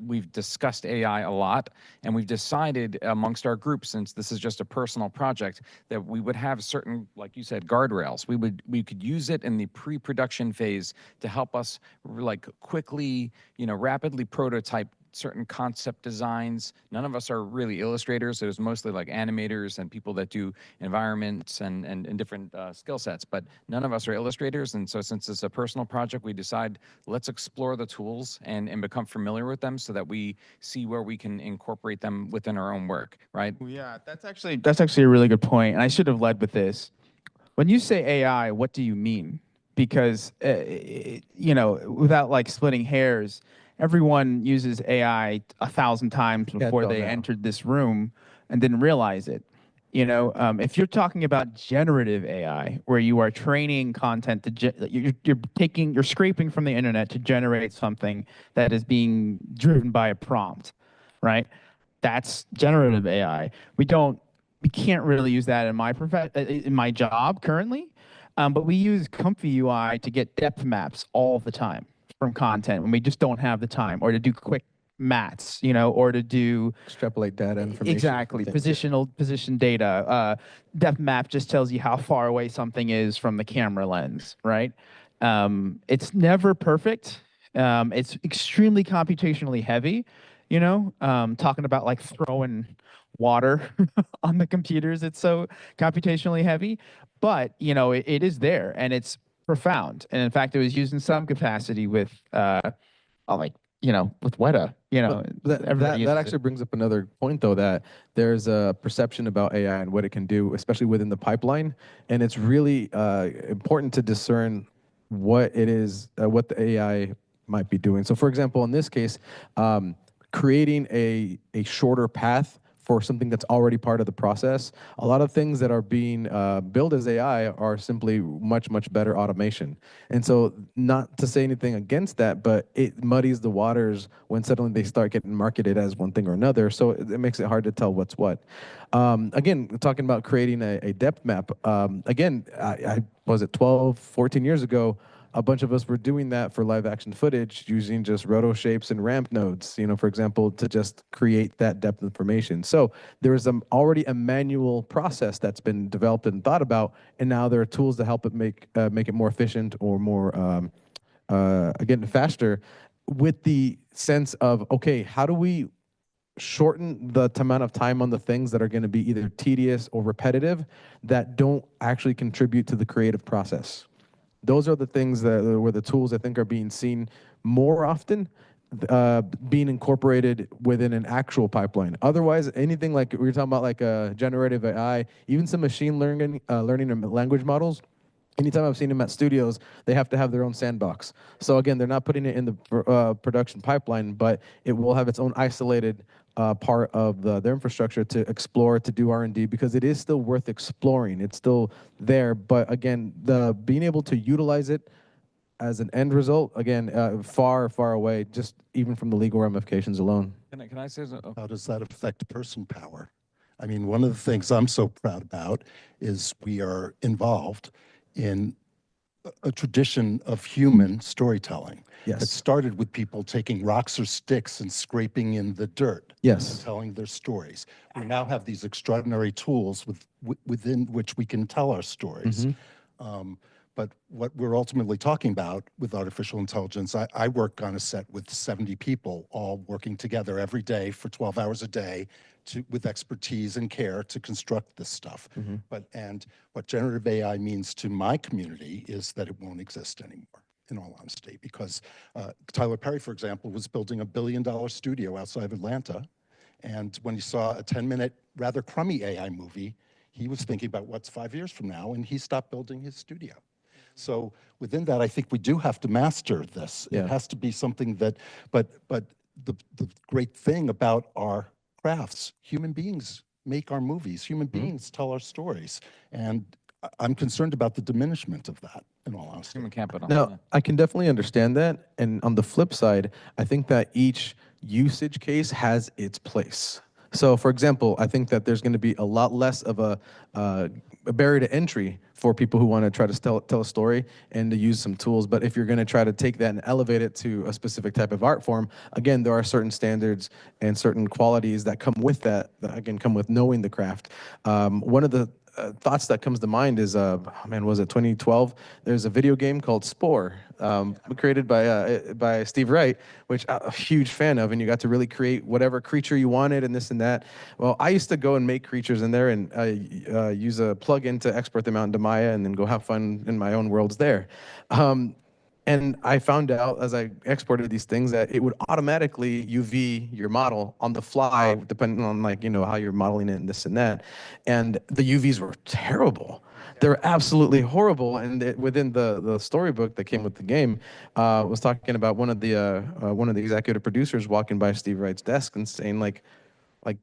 we've discussed AI a lot, and we've decided amongst our group, since this is just a personal project, that we would have certain, like you said, guardrails. We could use it in the pre-production phase to help us like quickly, rapidly prototype certain concept designs. None of us are really illustrators. It was mostly like animators and people that do environments and different skill sets, but none of us are illustrators. And so since it's a personal project, we decide let's explore the tools and become familiar with them so that we see where we can incorporate them within our own work, right? Yeah, that's actually a really good point, and I should have led with this. When you say AI, what do you mean? Because without like splitting hairs, everyone uses AI 1,000 times before they entered this room and didn't realize it. If you're talking about generative AI, where you are training content you're scraping from the internet to generate something that is being driven by a prompt, right? That's generative AI. We can't really use that in my job currently, but we use Comfy UI to get depth maps all the time from content when we just don't have the time, or to do quick mats, or to do Extrapolate data information. exactly position data. Depth map just tells you how far away something is from the camera lens, right? It's never perfect. It's extremely computationally heavy. Talking about like throwing water on the computers, it's so computationally heavy, but it is there and it's profound. And in fact, it was used in some capacity with with Weta. That actually brings up another point, though, that there's a perception about AI and what it can do, especially within the pipeline, and it's really important to discern what it is, what the AI might be doing. So, for example, in this case, creating a shorter path for something that's already part of the process. A lot of things that are being built as AI are simply much, much better automation. And so not to say anything against that, but it muddies the waters when suddenly they start getting marketed as one thing or another. So it makes it hard to tell what's what. Again, talking about creating a depth map, again, I was it 12, 14 years ago, a bunch of us were doing that for live action footage using just roto shapes and ramp nodes, for example, to just create that depth information. So there is already a manual process that's been developed and thought about, and now there are tools to help it make it more efficient or more, again, faster, with the sense of, okay, how do we shorten the amount of time on the things that are going to be either tedious or repetitive that don't actually contribute to the creative process? Those are the things where the tools I think are being seen more often, being incorporated within an actual pipeline. Otherwise, anything like we were talking about, like generative AI, even some machine learning and language models. Anytime I've seen them at studios, they have to have their own sandbox. So again, they're not putting it in the production pipeline, but it will have its own isolated part of their infrastructure to explore, to do R&D, because it is still worth exploring. It's still there, but again, being able to utilize it as an end result, again, far, far away, just even from the legal ramifications alone. Can I say something? How does that affect person power? I mean, one of the things I'm so proud about is we are involved in a tradition of human storytelling. Yes. It started with people taking rocks or sticks and scraping in the dirt. Yes. And telling their stories. We now have these extraordinary tools within which we can tell our stories. But what we're ultimately talking about with artificial intelligence, I work on a set with 70 people all working together every day for 12 hours a day with expertise and care to construct this stuff. And what generative AI means to my community is that it won't exist anymore, in all honesty, because Tyler Perry, for example, was building $1 billion studio outside of Atlanta. And when he saw a 10-minute, rather crummy AI movie, he was thinking about what's 5 years from now, and he stopped building his studio. So within that, I think we do have to master this. Yeah. It has to be something that, but the great thing about our crafts, human beings make our movies, human beings tell our stories. And I'm concerned about the diminishment of that, in all honesty. Human capital. Now, I can definitely understand that. And on the flip side, I think that each usage case has its place. So, for example, I think that there's going to be a lot less of a barrier to entry for people who want to try to tell a story and to use some tools. But if you're going to try to take that and elevate it to a specific type of art form, again, there are certain standards and certain qualities that come with that again, come with knowing the craft. One of the thoughts that comes to mind is, man, was it 2012? There's a video game called Spore, created by Steve Wright, which I'm a huge fan of, and you got to really create whatever creature you wanted and this and that. Well, I used to go and make creatures in there and use a plugin to export them out into Maya and then go have fun in my own worlds there. And I found out as I exported these things that it would automatically UV your model on the fly, depending on like, how you're modeling it and this and that. And the UVs were terrible. They were absolutely horrible. And within the storybook that came with the game, was talking about one of the executive producers walking by Steve Wright's desk and saying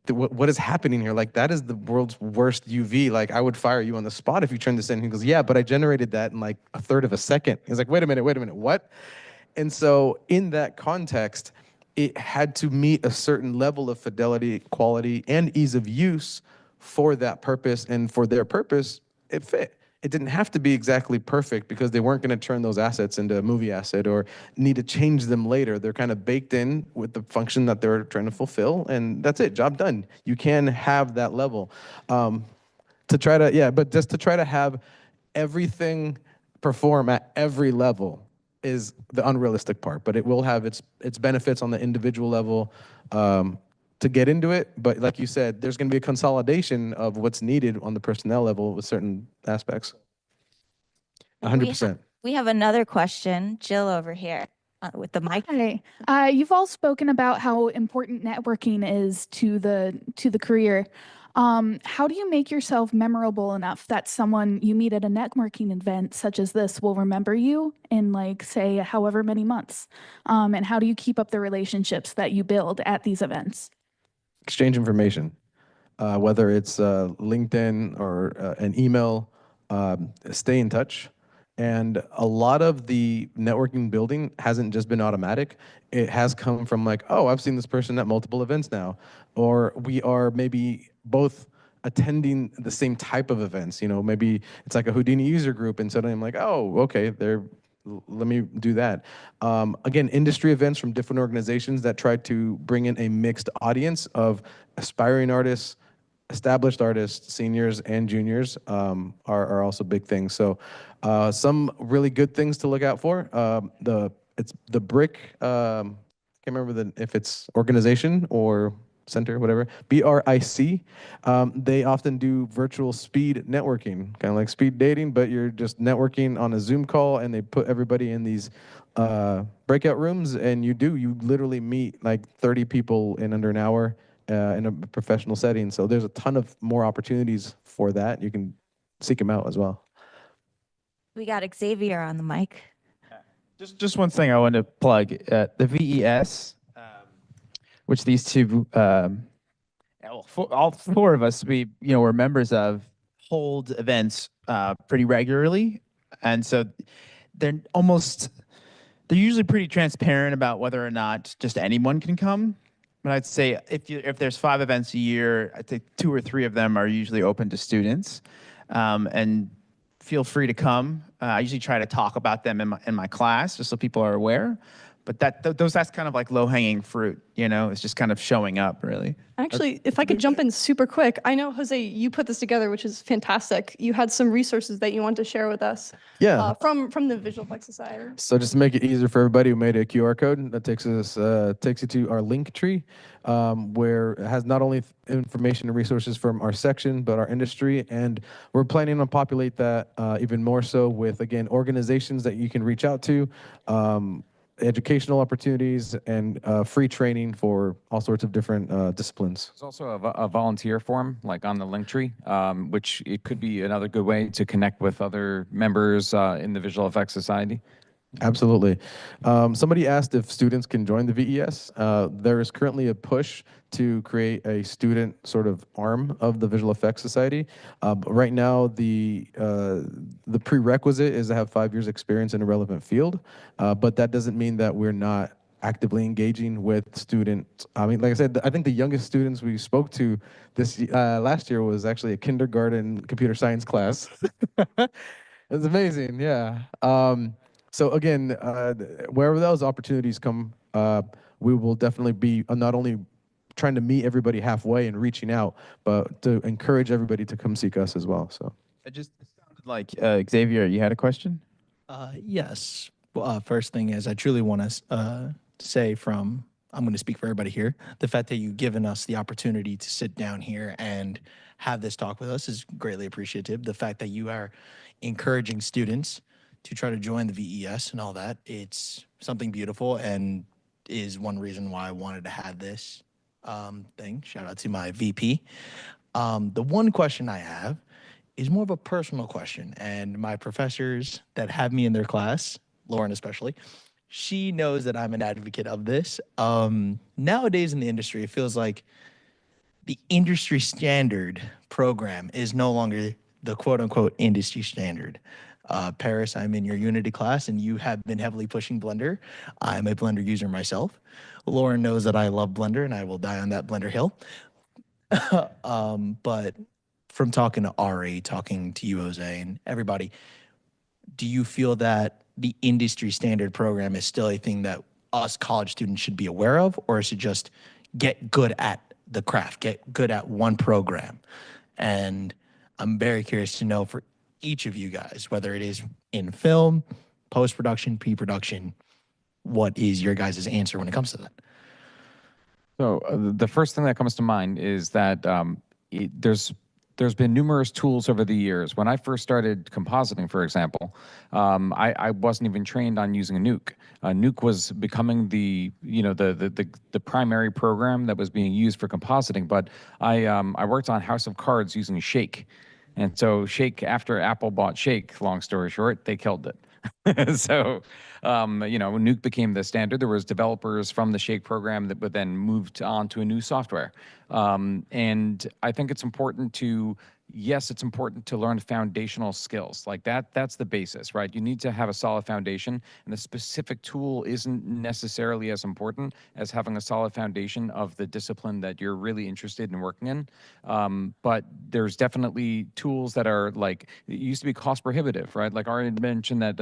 what is happening here? Like, that is the world's worst UV. Like, I would fire you on the spot if you turned this in. He goes, yeah, but I generated that in like a third of a second. He's like, wait a minute, what? And so in that context, it had to meet a certain level of fidelity, quality, and ease of use for that purpose. And for their purpose, it fit. It didn't have to be exactly perfect because they weren't going to turn those assets into a movie asset or need to change them later. They're kind of baked in with the function that they're trying to fulfill, and that's it, job done. You can have that level. But just to try to have everything perform at every level is the unrealistic part, but it will have its benefits on the individual level to get into it. But like you said, there's going to be a consolidation of what's needed on the personnel level with certain aspects. 100%. We have another question. Jill over here with the mic. Hi. You've all spoken about how important networking is to the career. How do you make yourself memorable enough that someone you meet at a networking event such as this will remember you in, like, say, however many months? And how do you keep up the relationships that you build at these events? Exchange information, whether it's LinkedIn or an email, stay in touch. And a lot of the networking building hasn't just been automatic. It has come from like, oh, I've seen this person at multiple events now. Or we are maybe both attending the same type of events. Maybe it's like a Houdini user group, and suddenly I'm like, oh, okay, let me do that. Again, industry events from different organizations that try to bring in a mixed audience of aspiring artists, established artists, seniors and juniors are also big things. So some really good things to look out for. It's the BRIC, can't remember if it's organization or center, whatever, BRIC. They often do virtual speed networking, kind of like speed dating, but you're just networking on a Zoom call, and they put everybody in these breakout rooms, and you literally meet like 30 people in under an hour in a professional setting. So there's a ton of more opportunities for that. You can seek them out as well. We got Xavier on the mic. Just one thing I wanted to plug. The VES, which these two, all four of us, we're members of, hold events pretty regularly. And so they're usually pretty transparent about whether or not just anyone can come. But I'd say if there's 5 events a year, I think 2 or 3 of them are usually open to students. And feel free to come. I usually try to talk about them in my class just so people are aware. But that's kind of like low-hanging fruit, it's just kind of showing up, really. Actually, if I could jump in super quick, I know, Jose, you put this together, which is fantastic. You had some resources that you want to share with us. Yeah. From the Visual Effects Society. So just to make it easier for everybody, we made a QR code that takes you to our link tree, where it has not only information and resources from our section, but our industry. And we're planning on populate that even more so with, again, organizations that you can reach out to, educational opportunities, and free training for all sorts of different disciplines. There's also a volunteer form, like on the Linktree, which it could be another good way to connect with other members in the Visual Effects Society. Absolutely. Somebody asked if students can join the VES. There is currently a push to create a student sort of arm of the Visual Effects Society. But right now, the prerequisite is to have 5 years experience in a relevant field, but that doesn't mean that we're not actively engaging with students. I mean, like I said, I think the youngest students we spoke to this last year was actually a kindergarten computer science class. It's amazing, yeah. So again, wherever those opportunities come, we will definitely be not only trying to meet everybody halfway and reaching out, but to encourage everybody to come seek us as well. So It just sounded like Xavier, you had a question? Yes. First thing is, I truly want to say I'm going to speak for everybody here, the fact that you've given us the opportunity to sit down here and have this talk with us is greatly appreciative. The fact that you are encouraging students to try to join the VES and all that, it's something beautiful and is one reason why I wanted to have this thing. Shout out to my VP. The one question I have is more of a personal question. And my professors that have me in their class, Lauren especially, she knows that I'm an advocate of this. Nowadays in the industry, it feels like the industry standard program is no longer the quote unquote industry standard. Paris, I'm in your Unity class and you have been heavily pushing Blender. I'm a Blender user myself. Lauren knows that I love Blender and I will die on that Blender hill. But from talking to Ari, talking to you, Jose, and everybody, do you feel that the industry standard program is still a thing that us college students should be aware of, or is it just get good at the craft, get good at one program? And I'm very curious to know for each of you guys, whether it is in film, post-production, pre-production, what is your guys' answer when it comes to that? So the first thing that comes to mind is that there's been numerous tools over the years. When I first started compositing, for example, I wasn't even trained on using a Nuke. Nuke was becoming the primary program that was being used for compositing. But I worked on House of Cards using Shake, and so Shake, after Apple bought Shake, long story short, they killed it. So, Nuke became the standard. There was developers from the Shake program that would then moved on to a new software. And I think it's important to, yes, it's important to learn foundational skills. Like that's the basis, right? You need to have a solid foundation, and the specific tool isn't necessarily as important as having a solid foundation of the discipline that you're really interested in working in. But there's definitely tools that are like, it used to be cost prohibitive, right? Like Ari had mentioned that,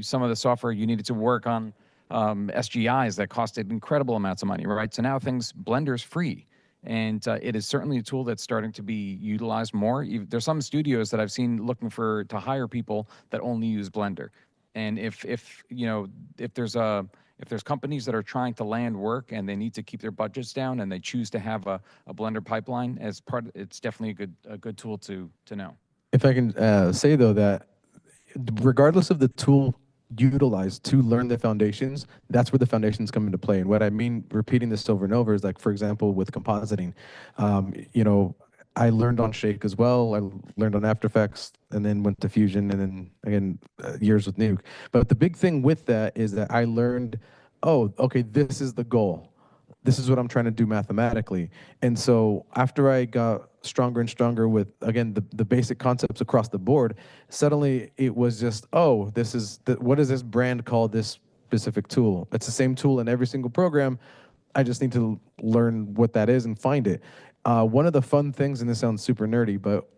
some of the software you needed to work on SGIs that costed incredible amounts of money, right? So now Blender's free. And it is certainly a tool that's starting to be utilized more. There's some studios that I've seen looking to hire people that only use Blender. And if there's companies that are trying to land work and they need to keep their budgets down and they choose to have a Blender pipeline as part, it's definitely a good tool to know. if I can say though that regardless of the tool utilized to learn the foundations, that's where the foundations come into play. And what I mean, repeating this over and over, is like, for example, with compositing, I learned on Shake as well. I learned on After Effects and then went to Fusion and then again, years with Nuke. But the big thing with that is that I learned, oh, okay, this is the goal. This is what I'm trying to do mathematically. And so after I got stronger and stronger with, again, the basic concepts across the board, suddenly it was just, oh, what does this brand call this specific tool? It's the same tool in every single program. I just need to learn what that is and find it. One of the fun things, and this sounds super nerdy, but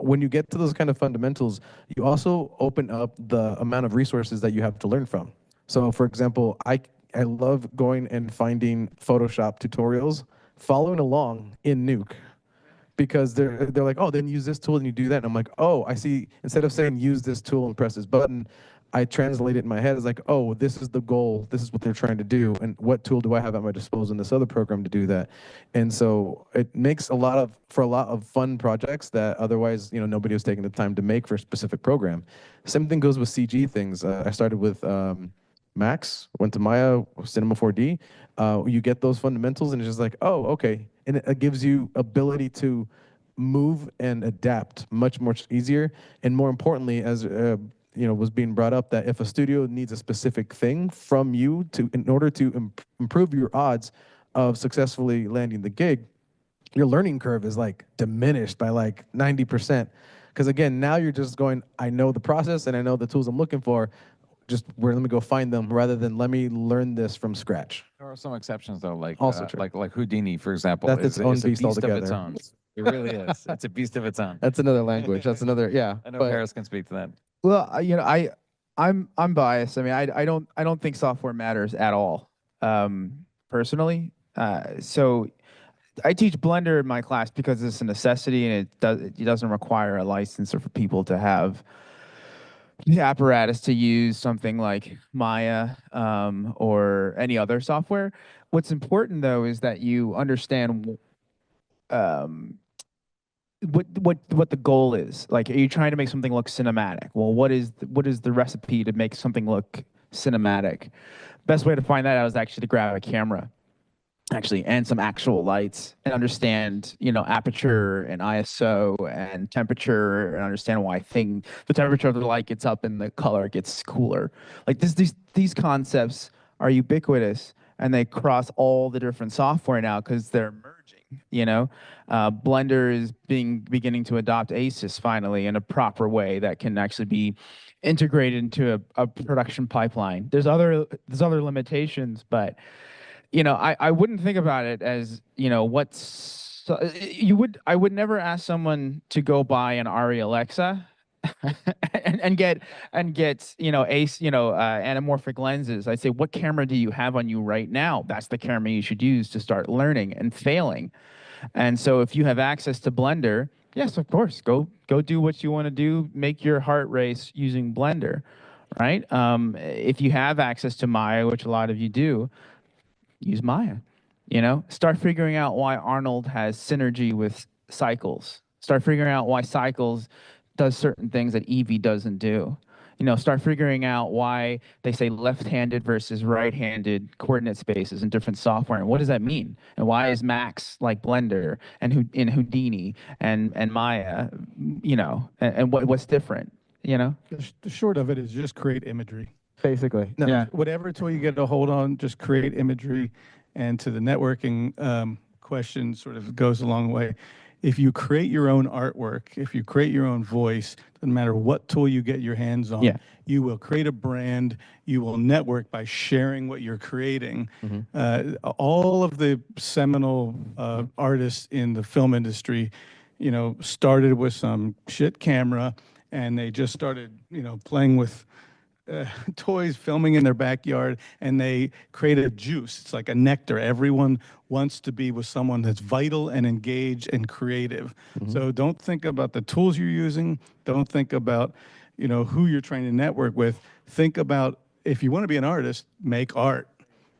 when you get to those kind of fundamentals, you also open up the amount of resources that you have to learn from. So for example, I love going and finding Photoshop tutorials, following along in Nuke, because they're like, oh, then use this tool and you do that. And I'm like, oh, I see. Instead of saying use this tool and press this button, I translate it in my head as like, oh, this is the goal. This is what they're trying to do. And what tool do I have at my disposal in this other program to do that? And so it makes for a lot of fun projects that otherwise, nobody was taking the time to make for a specific program. Same thing goes with CG things. I started with Max, went to Maya, Cinema 4D. You get those fundamentals and it's just like, oh, okay. And it gives you ability to move and adapt much more easier. And more importantly, as was being brought up, that if a studio needs a specific thing from you in order to improve your odds of successfully landing the gig, your learning curve is like diminished by like 90%. Because again, now you're just going, I know the process and I know the tools I'm looking for. just let me go find them rather than let me learn this from scratch. There are some exceptions though, like Also true. like Houdini, for example, That's its own is a beast beast of its altogether. own. It really is. It's a beast of its own. That's another language. That's another, yeah. I know but- Paris can speak to that. Well, I'm biased. I mean, I don't think software matters at all, personally. So I teach Blender in my class because it's a necessity and it doesn't require a license or for people to have the apparatus to use something like Maya or any other software. What's important though is that you understand what the goal is. Like, are you trying to make something look cinematic? Well, what is the recipe to make something look cinematic? Best way to find that out is actually to grab a camera, actually, and some actual lights, and understand, aperture and ISO and temperature, and understand why the temperature of the light gets up and the color gets cooler. Like these concepts are ubiquitous, and they cross all the different software now because they're merging. Blender is beginning to adopt ACES finally in a proper way that can actually be integrated into a production pipeline. There's other limitations, but I wouldn't think about it as I would never ask someone to go buy an Ari Alexa and get ace anamorphic lenses. I'd say, what camera do you have on you right now? That's the camera you should use to start learning and failing. And so if you have access to Blender, yes, of course, go do what you want to do, make your heart race using Blender, right? If you have access to Maya, which a lot of you do, use Maya. Start figuring out why Arnold has synergy with Cycles. Start figuring out why Cycles does certain things that Eevee doesn't do. Start figuring out why they say left-handed versus right-handed coordinate spaces in different software, and what does that mean? And why is Max like Blender and in Houdini and Maya, and what's different, The short of it is just create imagery. Basically. No. Yeah. Whatever tool you get a hold on, just create imagery. And to the networking question, sort of goes a long way. If you create your own artwork, if you create your own voice, doesn't matter what tool you get your hands on, Yeah. you will create a brand, you will network by sharing what you're creating. All of the seminal artists in the film industry, started with some shit camera, and they just started, playing with toys, filming in their backyard, and they create a juice. It's like a nectar. Everyone wants to be with someone that's vital and engaged and creative. So don't think about the tools you're using. Don't think about, who you're trying to network with. Think about, if you want to be an artist, make art.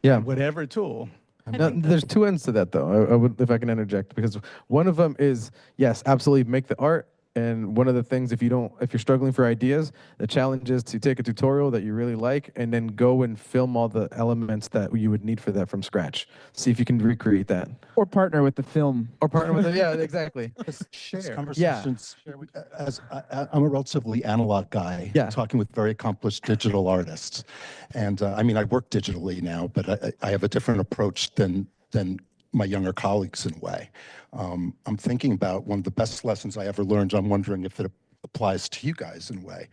Yeah. Whatever tool. Now, there's two ends to that, though. I would, if I can interject, because one of them is, yes, absolutely make the art. And one of the things, if you're struggling for ideas, the challenge is to take a tutorial that you really like and then go and film all the elements that you would need for that from scratch. See if you can recreate that. Or partner with the film. Or partner with it. Yeah, exactly. These conversations, as I'm a relatively analog guy, talking with very accomplished digital artists. And I mean, I work digitally now, but I have a different approach than my younger colleagues in a way. I'm thinking about one of the best lessons I ever learned. I'm wondering if it applies to you guys in a way.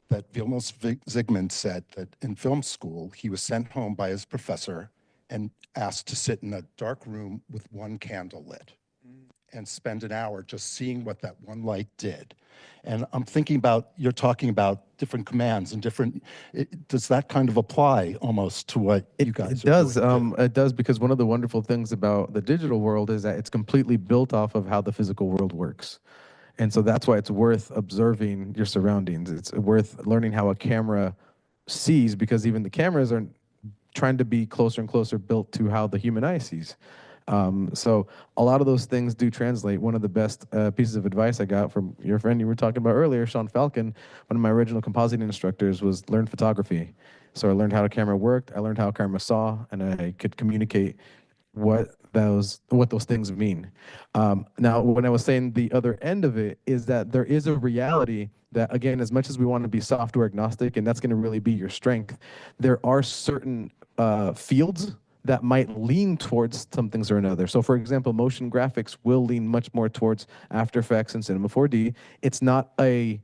That Vilmos Zsigmond said that in film school, he was sent home by his professor and asked to sit in a dark room with one candle lit and spend an hour just seeing what that one light did. And I'm thinking about, you're talking about different commands and different, does that kind of apply almost to what you guys are doing? It does, because one of the wonderful things about the digital world is that it's completely built off of how the physical world works. And so that's why it's worth observing your surroundings. It's worth learning how a camera sees, because even the cameras are trying to be closer and closer built to how the human eye sees. So a lot of those things do translate. One of the best pieces of advice I got from your friend you were talking about earlier, Sean Falcon, one of my original compositing instructors, was learn photography. So I learned how the camera worked, I learned how a camera saw, and I could communicate what those things mean. Now, when I was saying the other end of it is that there is a reality that, again, as much as we want to be software agnostic, and that's going to really be your strength, there are certain fields that might lean towards some things or another. So for example, motion graphics will lean much more towards After Effects and Cinema 4D. It's not a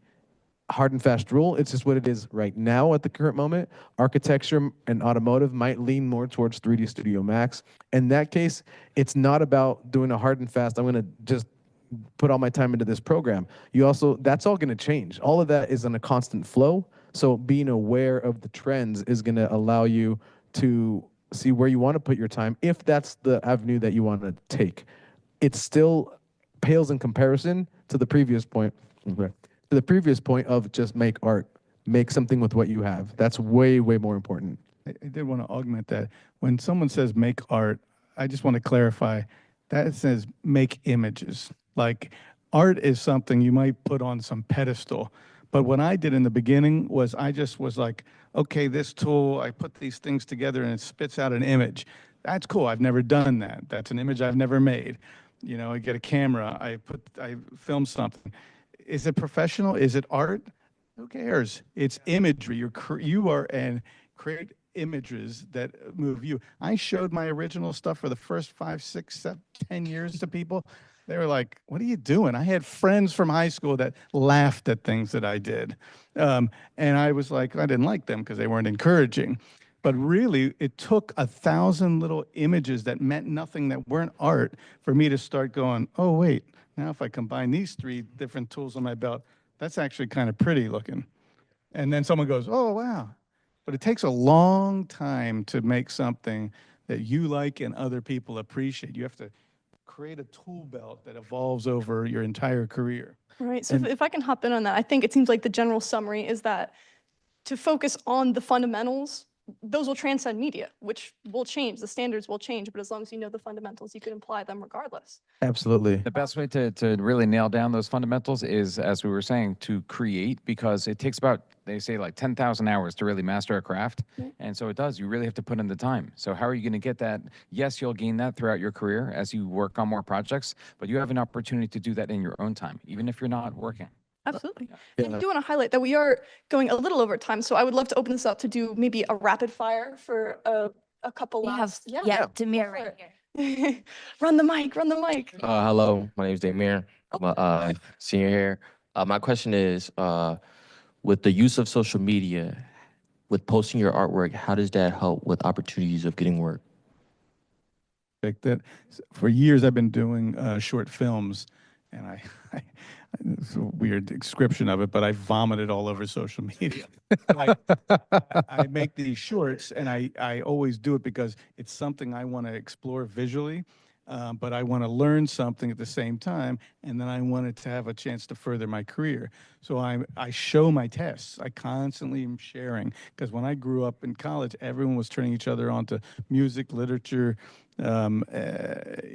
hard and fast rule. It's just what it is right now at the current moment. Architecture and automotive might lean more towards 3D Studio Max. In that case, it's not about doing a hard and fast, I'm going to just put all my time into this program. That's all going to change. All of that is in a constant flow. So being aware of the trends is going to allow you to see where you want to put your time, if that's the avenue that you want to take. It still pales in comparison to the previous point. To the previous point of just make art, make something with what you have. That's way, way more important. I did want to augment that. When someone says make art, I just want to clarify that it says make images. Like art is something you might put on some pedestal. But what I did in the beginning was I just was like, okay, this tool, I put these things together and it spits out an image. That's cool. I've never done that. That's an image I've never made. You know, I get a camera, I film something. Is it professional? Is it art? Who cares? It's imagery. You are and create images that move you. I showed my original stuff for the first 5, 6, 7, 10 years to people. They were like, what are you doing? I had friends from high school that laughed at things that I did. And I was like, I didn't like them because they weren't encouraging. But really, it took 1,000 little images that meant nothing, that weren't art, for me to start going, oh, wait, now if I combine these 3 different tools on my belt, that's actually kind of pretty looking. And then someone goes, oh, wow. But it takes a long time to make something that you like and other people appreciate. You have to create a tool belt that evolves over your entire career. Right. So if I can hop in on that, I think it seems like the general summary is that to focus on the fundamentals, those will transcend media, which will change. The standards will change, but as long as you know the fundamentals, you can apply them regardless. Absolutely. The best way to really nail down those fundamentals is, as we were saying, to create, because it takes about, they say, like 10,000 hours to really master a craft. And so it does. You really have to put in the time. So how are you going to get that? Yes, you'll gain that throughout your career as you work on more projects, but you have an opportunity to do that in your own time, even if you're not working. Absolutely. And I do want to highlight that we are going a little over time, so I would love to open this up to do maybe a rapid fire for a couple last. Demir right here. Run the mic, run the mic. Hello, my name is Damir. I'm a senior here. My question is, with the use of social media, with posting your artwork, how does that help with opportunities of getting work? That for years I've been doing short films, and it's a weird description of it, but I vomited all over social media. I make these shorts, and I always do it because it's something I want to explore visually, but I want to learn something at the same time, and then I wanted to have a chance to further my career. So I show my tests. I constantly am sharing, because when I grew up in college, everyone was turning each other on to music, literature,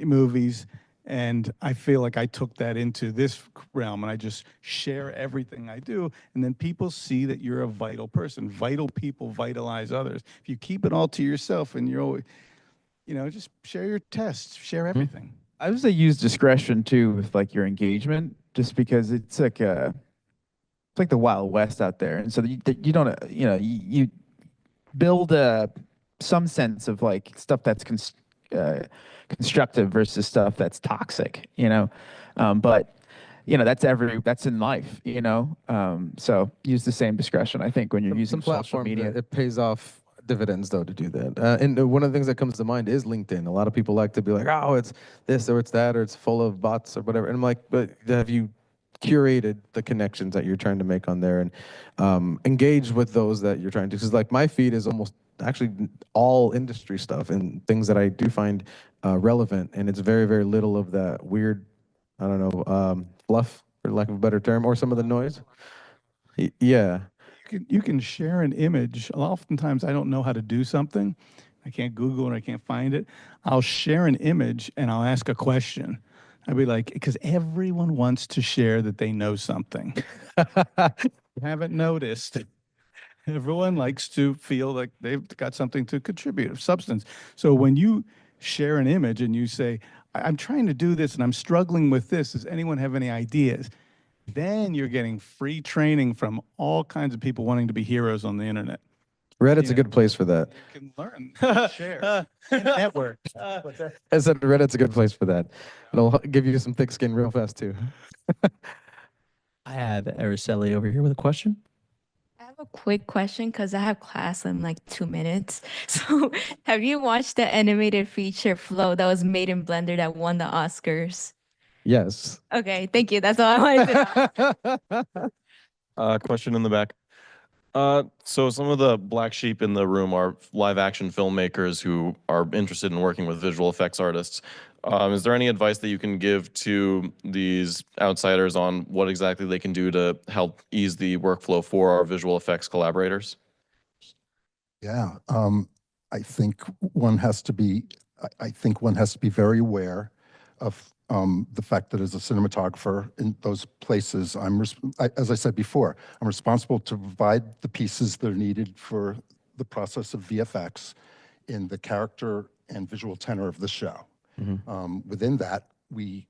movies. And I feel like I took that into this realm, and I just share everything I do. And then people see that you're a vital person. Vital people vitalize others. If you keep it all to yourself and you're always, just share your tests, share everything. I would say use discretion too with like your engagement, just because it's like the Wild West out there. And so you don't, you build some sense of like stuff that's constructive versus stuff that's toxic, but that's in life, so use the same discretion, I think, when you're using social media. It pays off dividends though to do that. And one of the things that comes to mind is LinkedIn. A lot of people like to be like, oh, it's this or it's that, or it's full of bots or whatever. And I'm like, but have you curated the connections that you're trying to make on there, and engage with those that you're trying to? Because like my feed is almost actually all industry stuff and things that I do find relevant, and it's very, very little of that weird, I don't know, fluff, for lack of a better term, or some of the noise. Yeah. You can share an image. Oftentimes I don't know how to do something. I can't Google it, I can't find it. I'll share an image and I'll ask a question. I'd be like, because everyone wants to share that they know something. You haven't noticed. Everyone likes to feel like they've got something to contribute of substance. So when you share an image and you say, I'm trying to do this and I'm struggling with this, does anyone have any ideas? Then you're getting free training from all kinds of people wanting to be heroes on the internet. Reddit's a good place for that. You can learn, share, and network. I said Reddit's a good place for that. It'll give you some thick skin real fast too. I have Araceli over here with a question. I have a quick question because I have class in like 2 minutes. So, have you watched the animated feature Flow that was made in Blender that won the Oscars? Yes. Okay, thank you. That's all I wanted to know. Question in the back. So some of the black sheep in the room are live action filmmakers who are interested in working with visual effects artists. Is there any advice that you can give to these outsiders on what exactly they can do to help ease the workflow for our visual effects collaborators? Yeah, I think one has to be. I think one has to be very aware of the fact that as a cinematographer in those places, as I said before, I'm responsible to provide the pieces that are needed for the process of VFX in the character and visual tenor of the show. Within that, we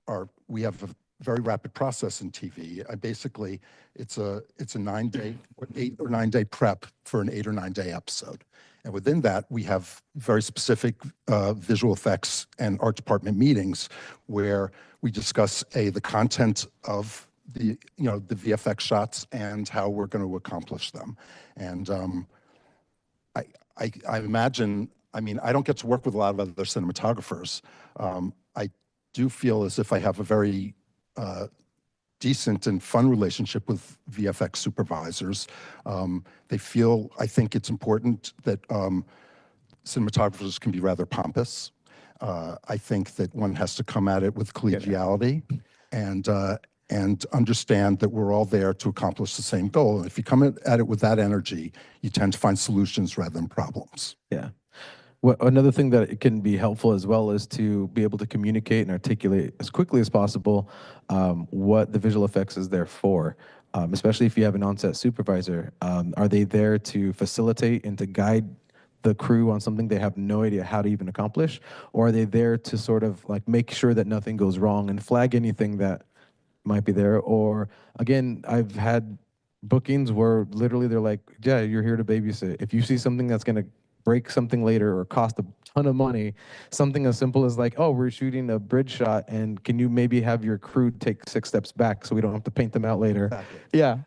have a very rapid process in TV. Basically, it's a 9-day, 8 or 9 day prep for an 8 or 9 day episode. And within that, we have very specific visual effects and art department meetings where we discuss the content of the VFX shots and how we're going to accomplish them. And I imagine, I mean, I don't get to work with a lot of other cinematographers. I do feel as if I have a very decent and fun relationship with VFX supervisors. They feel, I think it's important that cinematographers can be rather pompous. I think that one has to come at it with collegiality and understand that we're all there to accomplish the same goal. And if you come at it with that energy, you tend to find solutions rather than problems. Yeah. Well, another thing that it can be helpful as well is to be able to communicate and articulate as quickly as possible what the visual effects is there for, especially if you have an on-set supervisor. Are they there to facilitate and to guide the crew on something they have no idea how to even accomplish? Or are they there to sort of like make sure that nothing goes wrong and flag anything that might be there? Or again, I've had bookings where literally they're like, yeah, you're here to babysit. If you see something that's going to break something later or cost a ton of money, something as simple as like, oh, we're shooting a bridge shot and can you maybe have your crew take 6 steps back so we don't have to paint them out later? Exactly. Yeah.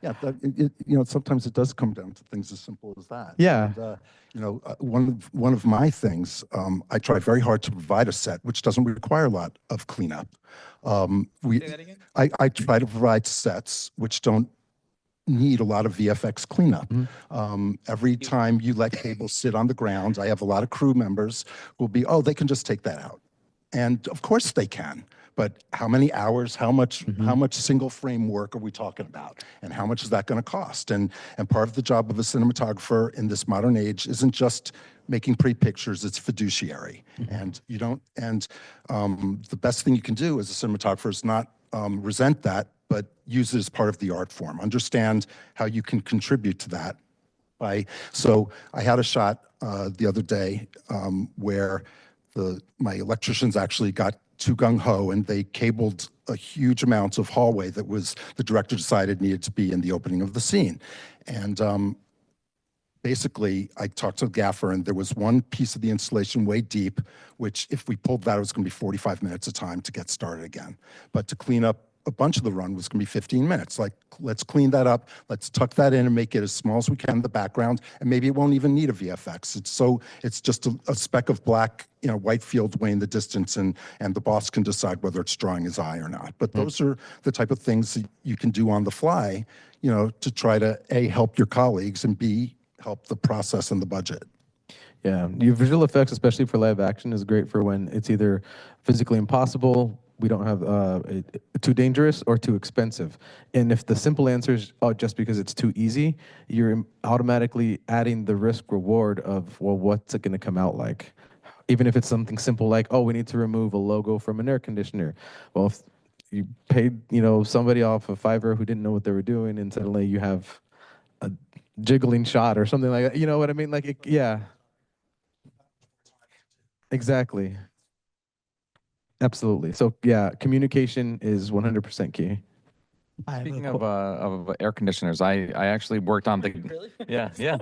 Yeah, sometimes it does come down to things as simple as that. Yeah. And, one of my things, I try very hard to provide a set which doesn't require a lot of cleanup. Say that again? I try to provide sets which don't need a lot of VFX cleanup. Every time you let cables sit on the ground, I have a lot of crew members who will be, oh, they can just take that out. And of course they can, but how many hours, how much single frame work are we talking about? And how much is that going to cost? And part of the job of a cinematographer in this modern age isn't just making pretty pictures, it's fiduciary. And you don't, the best thing you can do as a cinematographer is not resent that, but use it as part of the art form. Understand how you can contribute to that. So I had a shot the other day where my electricians actually got too gung-ho and they cabled a huge amount of hallway that the director decided needed to be in the opening of the scene. And basically, I talked to the gaffer and there was one piece of the installation way deep, which if we pulled that, it was going to be 45 minutes of time to get started again. But to clean up a bunch of the run was going to be 15 minutes. Like, let's clean that up. Let's tuck that in and make it as small as we can in the background. And maybe it won't even need a VFX. It's just a speck of black, white field way in the distance, and the boss can decide whether it's drawing his eye or not. But those are the type of things that you can do on the fly, to try to A, help your colleagues, and B, help the process and the budget. Yeah, your visual effects, especially for live action, is great for when it's either physically impossible, we don't have too dangerous, or too expensive. And if the simple answer is, oh, just because it's too easy, you're automatically adding the risk reward of, well, what's it going to come out like? Even if it's something simple like, oh, we need to remove a logo from an air conditioner. Well, if you paid, somebody off of Fiverr who didn't know what they were doing, and suddenly you have a jiggling shot or something like that. You know what I mean? Like, yeah. Exactly. Absolutely. So yeah, communication is 100% key. Speaking of air conditioners, I actually worked on the. Really? Yeah.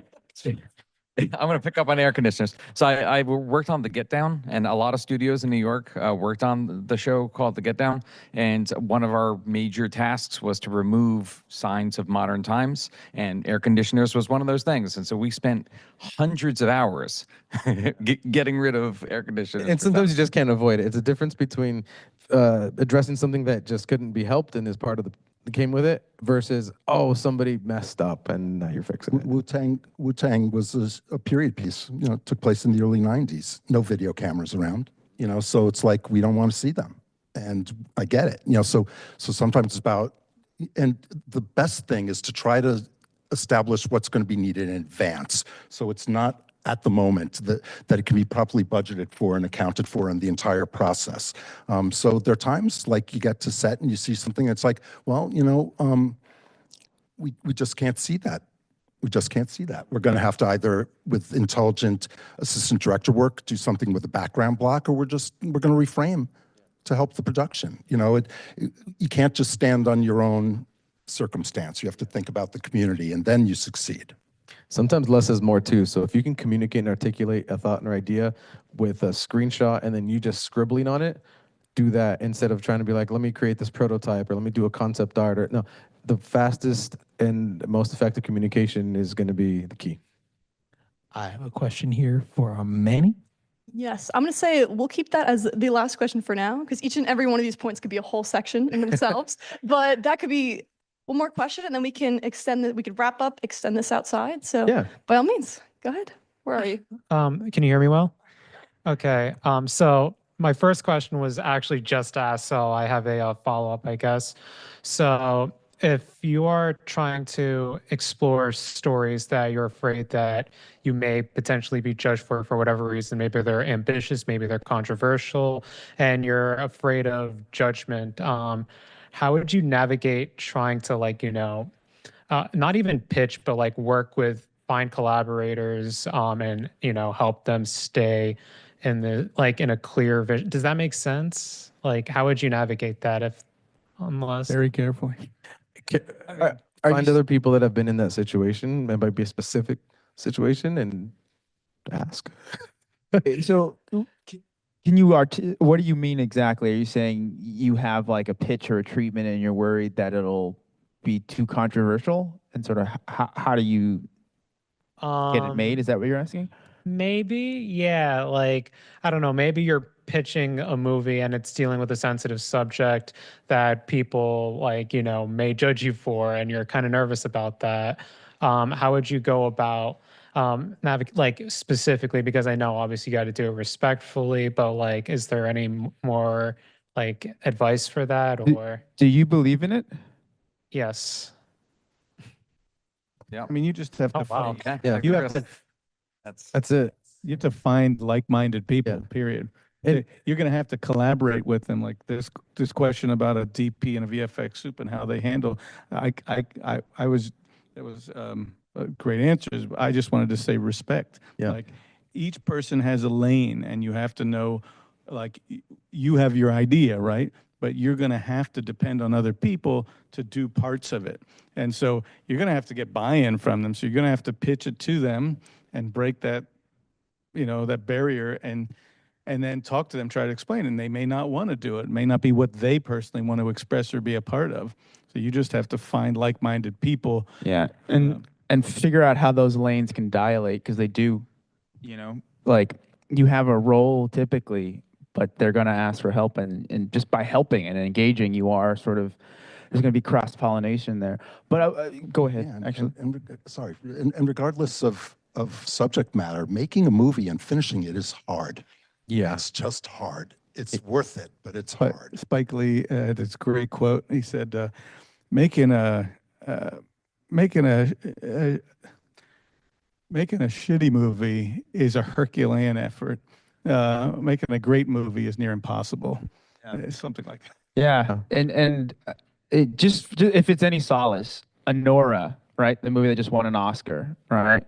I'm going to pick up on air conditioners. So I worked on The Get Down, and a lot of studios in New York worked on the show called The Get Down. And one of our major tasks was to remove signs of modern times, and air conditioners was one of those things. And so we spent hundreds of hours getting rid of air conditioners. And sometimes you just can't avoid it. It's a difference between addressing something that just couldn't be helped and is part of the came with it versus, oh, somebody messed up and now you're fixing it. Wu-Tang was a period piece, took place in the early 90s. No video cameras around, so it's like we don't want to see them. And I get it, so sometimes it's about, and the best thing is to try to establish what's going to be needed in advance. So it's not at the moment that it can be properly budgeted for and accounted for in the entire process. So there are times like you get to set and you see something that's like, well, we just can't see that. We just can't see that. We're going to have to either, with intelligent assistant director work, do something with a background block, or we're going to reframe to help the production. You can't just stand on your own circumstance. You have to think about the community, and then you succeed. Sometimes less is more too. So if you can communicate and articulate a thought or idea with a screenshot and then you just scribbling on it, do that instead of trying to be like, let me create this prototype or let me do a concept art. Or no, the fastest and most effective communication is going to be the key. I have a question here for Manny. Yes, I'm going to say we'll keep that as the last question for now, because each and every one of these points could be a whole section in themselves. But that could be one more question, and then we can extend it. We could wrap up, extend this outside. So yeah, by all means, go ahead. Where are you? Can you hear me well? Okay. So my first question was actually just asked, so I have a follow-up, I guess. So if you are trying to explore stories that you're afraid that you may potentially be judged for whatever reason, maybe they're ambitious, maybe they're controversial, and you're afraid of judgment, how would you navigate trying to not even pitch, but find collaborators and help them stay in a clear vision? Does that make sense? How would you navigate that unless Very carefully. Find other people that have been in that situation. It might be a specific situation and ask. So can you what do you mean exactly? Are you saying you have like a pitch or a treatment and you're worried that it'll be too controversial? And sort of how do you get it made? Is that what you're asking? Maybe, yeah. I don't know, maybe you're pitching a movie and it's dealing with a sensitive subject that people may judge you for, and you're kind of nervous about that. How would you go about specifically, because I know obviously you got to do it respectfully, but is there any more advice for that? Or do you believe in it? Yes. Yeah. I mean, you just have to find. Okay. Yeah. You have to. That's it. You have to find like-minded people. Period. You're going to have to collaborate with them. Like this question about a DP and a VFX soup and how they handle. There was great answers. I just wanted to say respect. Yeah. Like each person has a lane, and you have to know, you have your idea, right? But you're going to have to depend on other people to do parts of it. And so you're going to have to get buy-in from them. So you're going to have to pitch it to them and break that, that barrier, and then talk to them, try to explain. And they may not want to do it. It may not be what they personally want to express or be a part of. So you just have to find like-minded people. Yeah. And figure out how those lanes can dilate, because they do, you have a role typically, but they're going to ask for help. And just by helping and engaging, you are sort of, there's going to be cross-pollination there. But go ahead, Yeah, actually. And regardless of subject matter, making a movie and finishing it is hard. Yeah. It's just hard. It's worth it, but it's hard. Spike Lee had this great quote. He said, making a shitty movie is a Herculean effort. Making a great movie is near impossible. Something like that. Yeah. And it just if it's any solace, Anora, right? The movie that just won an Oscar, right?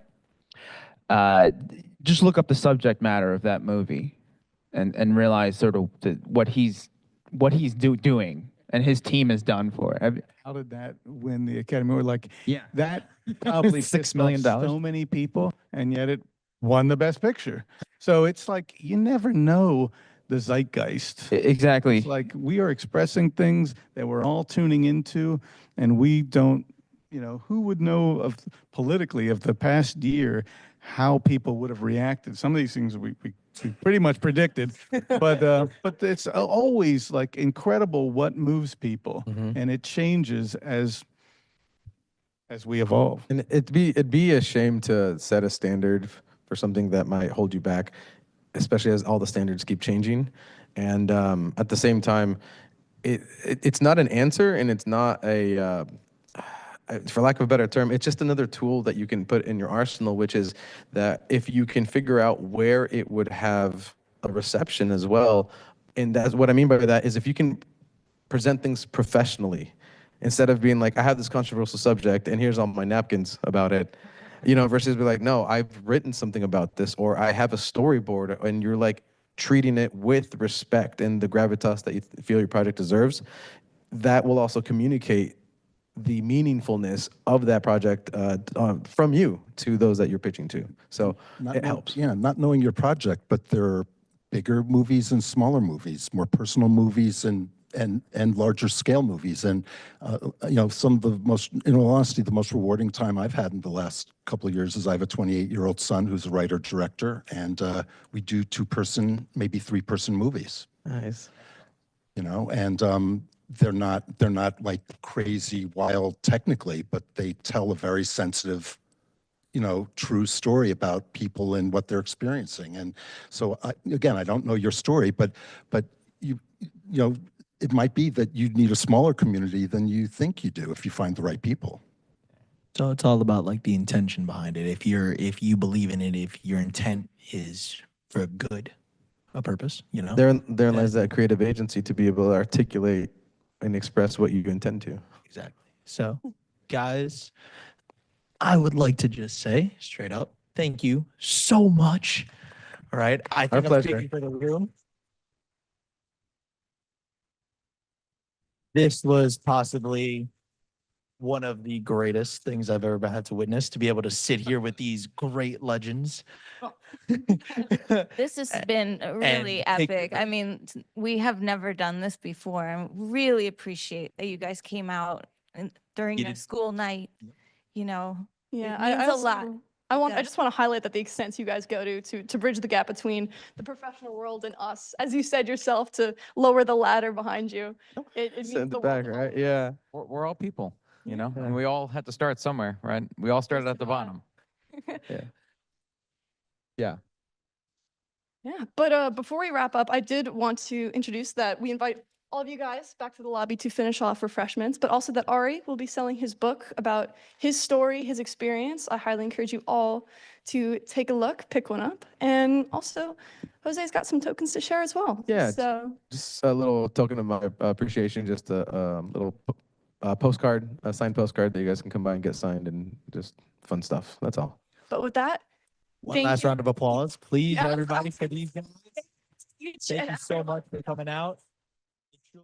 Just look up the subject matter of that movie and realize sort of what he's doing and his team has done for it. How did that win the Academy Award? Yeah. That probably $6 pissed million. off so many people, and yet it won the best picture. So it's like you never know the zeitgeist. Exactly. It's like we are expressing things that we're all tuning into, and we don't, who would know of politically of the past year how people would have reacted? Some of these things we pretty much predicted, but it's always like incredible what moves people, and it changes as we evolve. And it'd be a shame to set a standard for something that might hold you back, especially as all the standards keep changing. And at the same time, it's not an answer, and it's not a for lack of a better term, it's just another tool that you can put in your arsenal, which is that if you can figure out where it would have a reception as well, and that's what I mean by that is if you can present things professionally instead of being like, I have this controversial subject and here's all my napkins about it, versus be like, no, I've written something about this, or I have a storyboard, and you're like treating it with respect and the gravitas that you feel your project deserves. That will also communicate the meaningfulness of that project from you to those that you're pitching to. So it helps. Yeah, not knowing your project, but there are bigger movies and smaller movies, more personal movies and larger scale movies. And, some of the most, in all honesty, the most rewarding time I've had in the last couple of years is I have a 28-year-old son who's a writer-director, and we do 2-person, maybe 3-person movies. Nice. And they're not like crazy wild technically, but they tell a very sensitive, true story about people and what they're experiencing. And so again, I don't know your story, but it might be that you need a smaller community than you think you do if you find the right people. So it's all about like the intention behind it. If you believe in it, if your intent is for good, a purpose, There lies that creative agency to be able to articulate and express what you intend to. Exactly. So, guys, I would like to just say straight up, thank you so much. All right. I think Our I'm pleasure. speaking for the room. This was possibly one of the greatest things I've ever had to witness, to be able to sit here with these great legends. This has been really epic. I mean, we have never done this before. I really appreciate that you guys came out during your school night. Yeah, it I means a lot. I just want to highlight that the extents you guys go to bridge the gap between the professional world and us, as you said yourself, to lower the ladder behind you. It means Send the it back, world. right? Yeah. We're all people, and we all had to start somewhere, right? We all started at the bottom. Yeah. Yeah. Yeah, but before we wrap up, I did want to introduce that we invite all of you guys back to the lobby to finish off refreshments, but also that Ari will be selling his book about his story, his experience. I highly encourage you all to take a look, pick one up. And also, Jose's got some tokens to share as well. Yeah. So Just a little token of my appreciation, just a little postcard, a signed postcard that you guys can come by and get signed, and just fun stuff. That's all. but with that, One last round of applause, please, Yeah. everybody, for these guys. Thank you so much for coming out.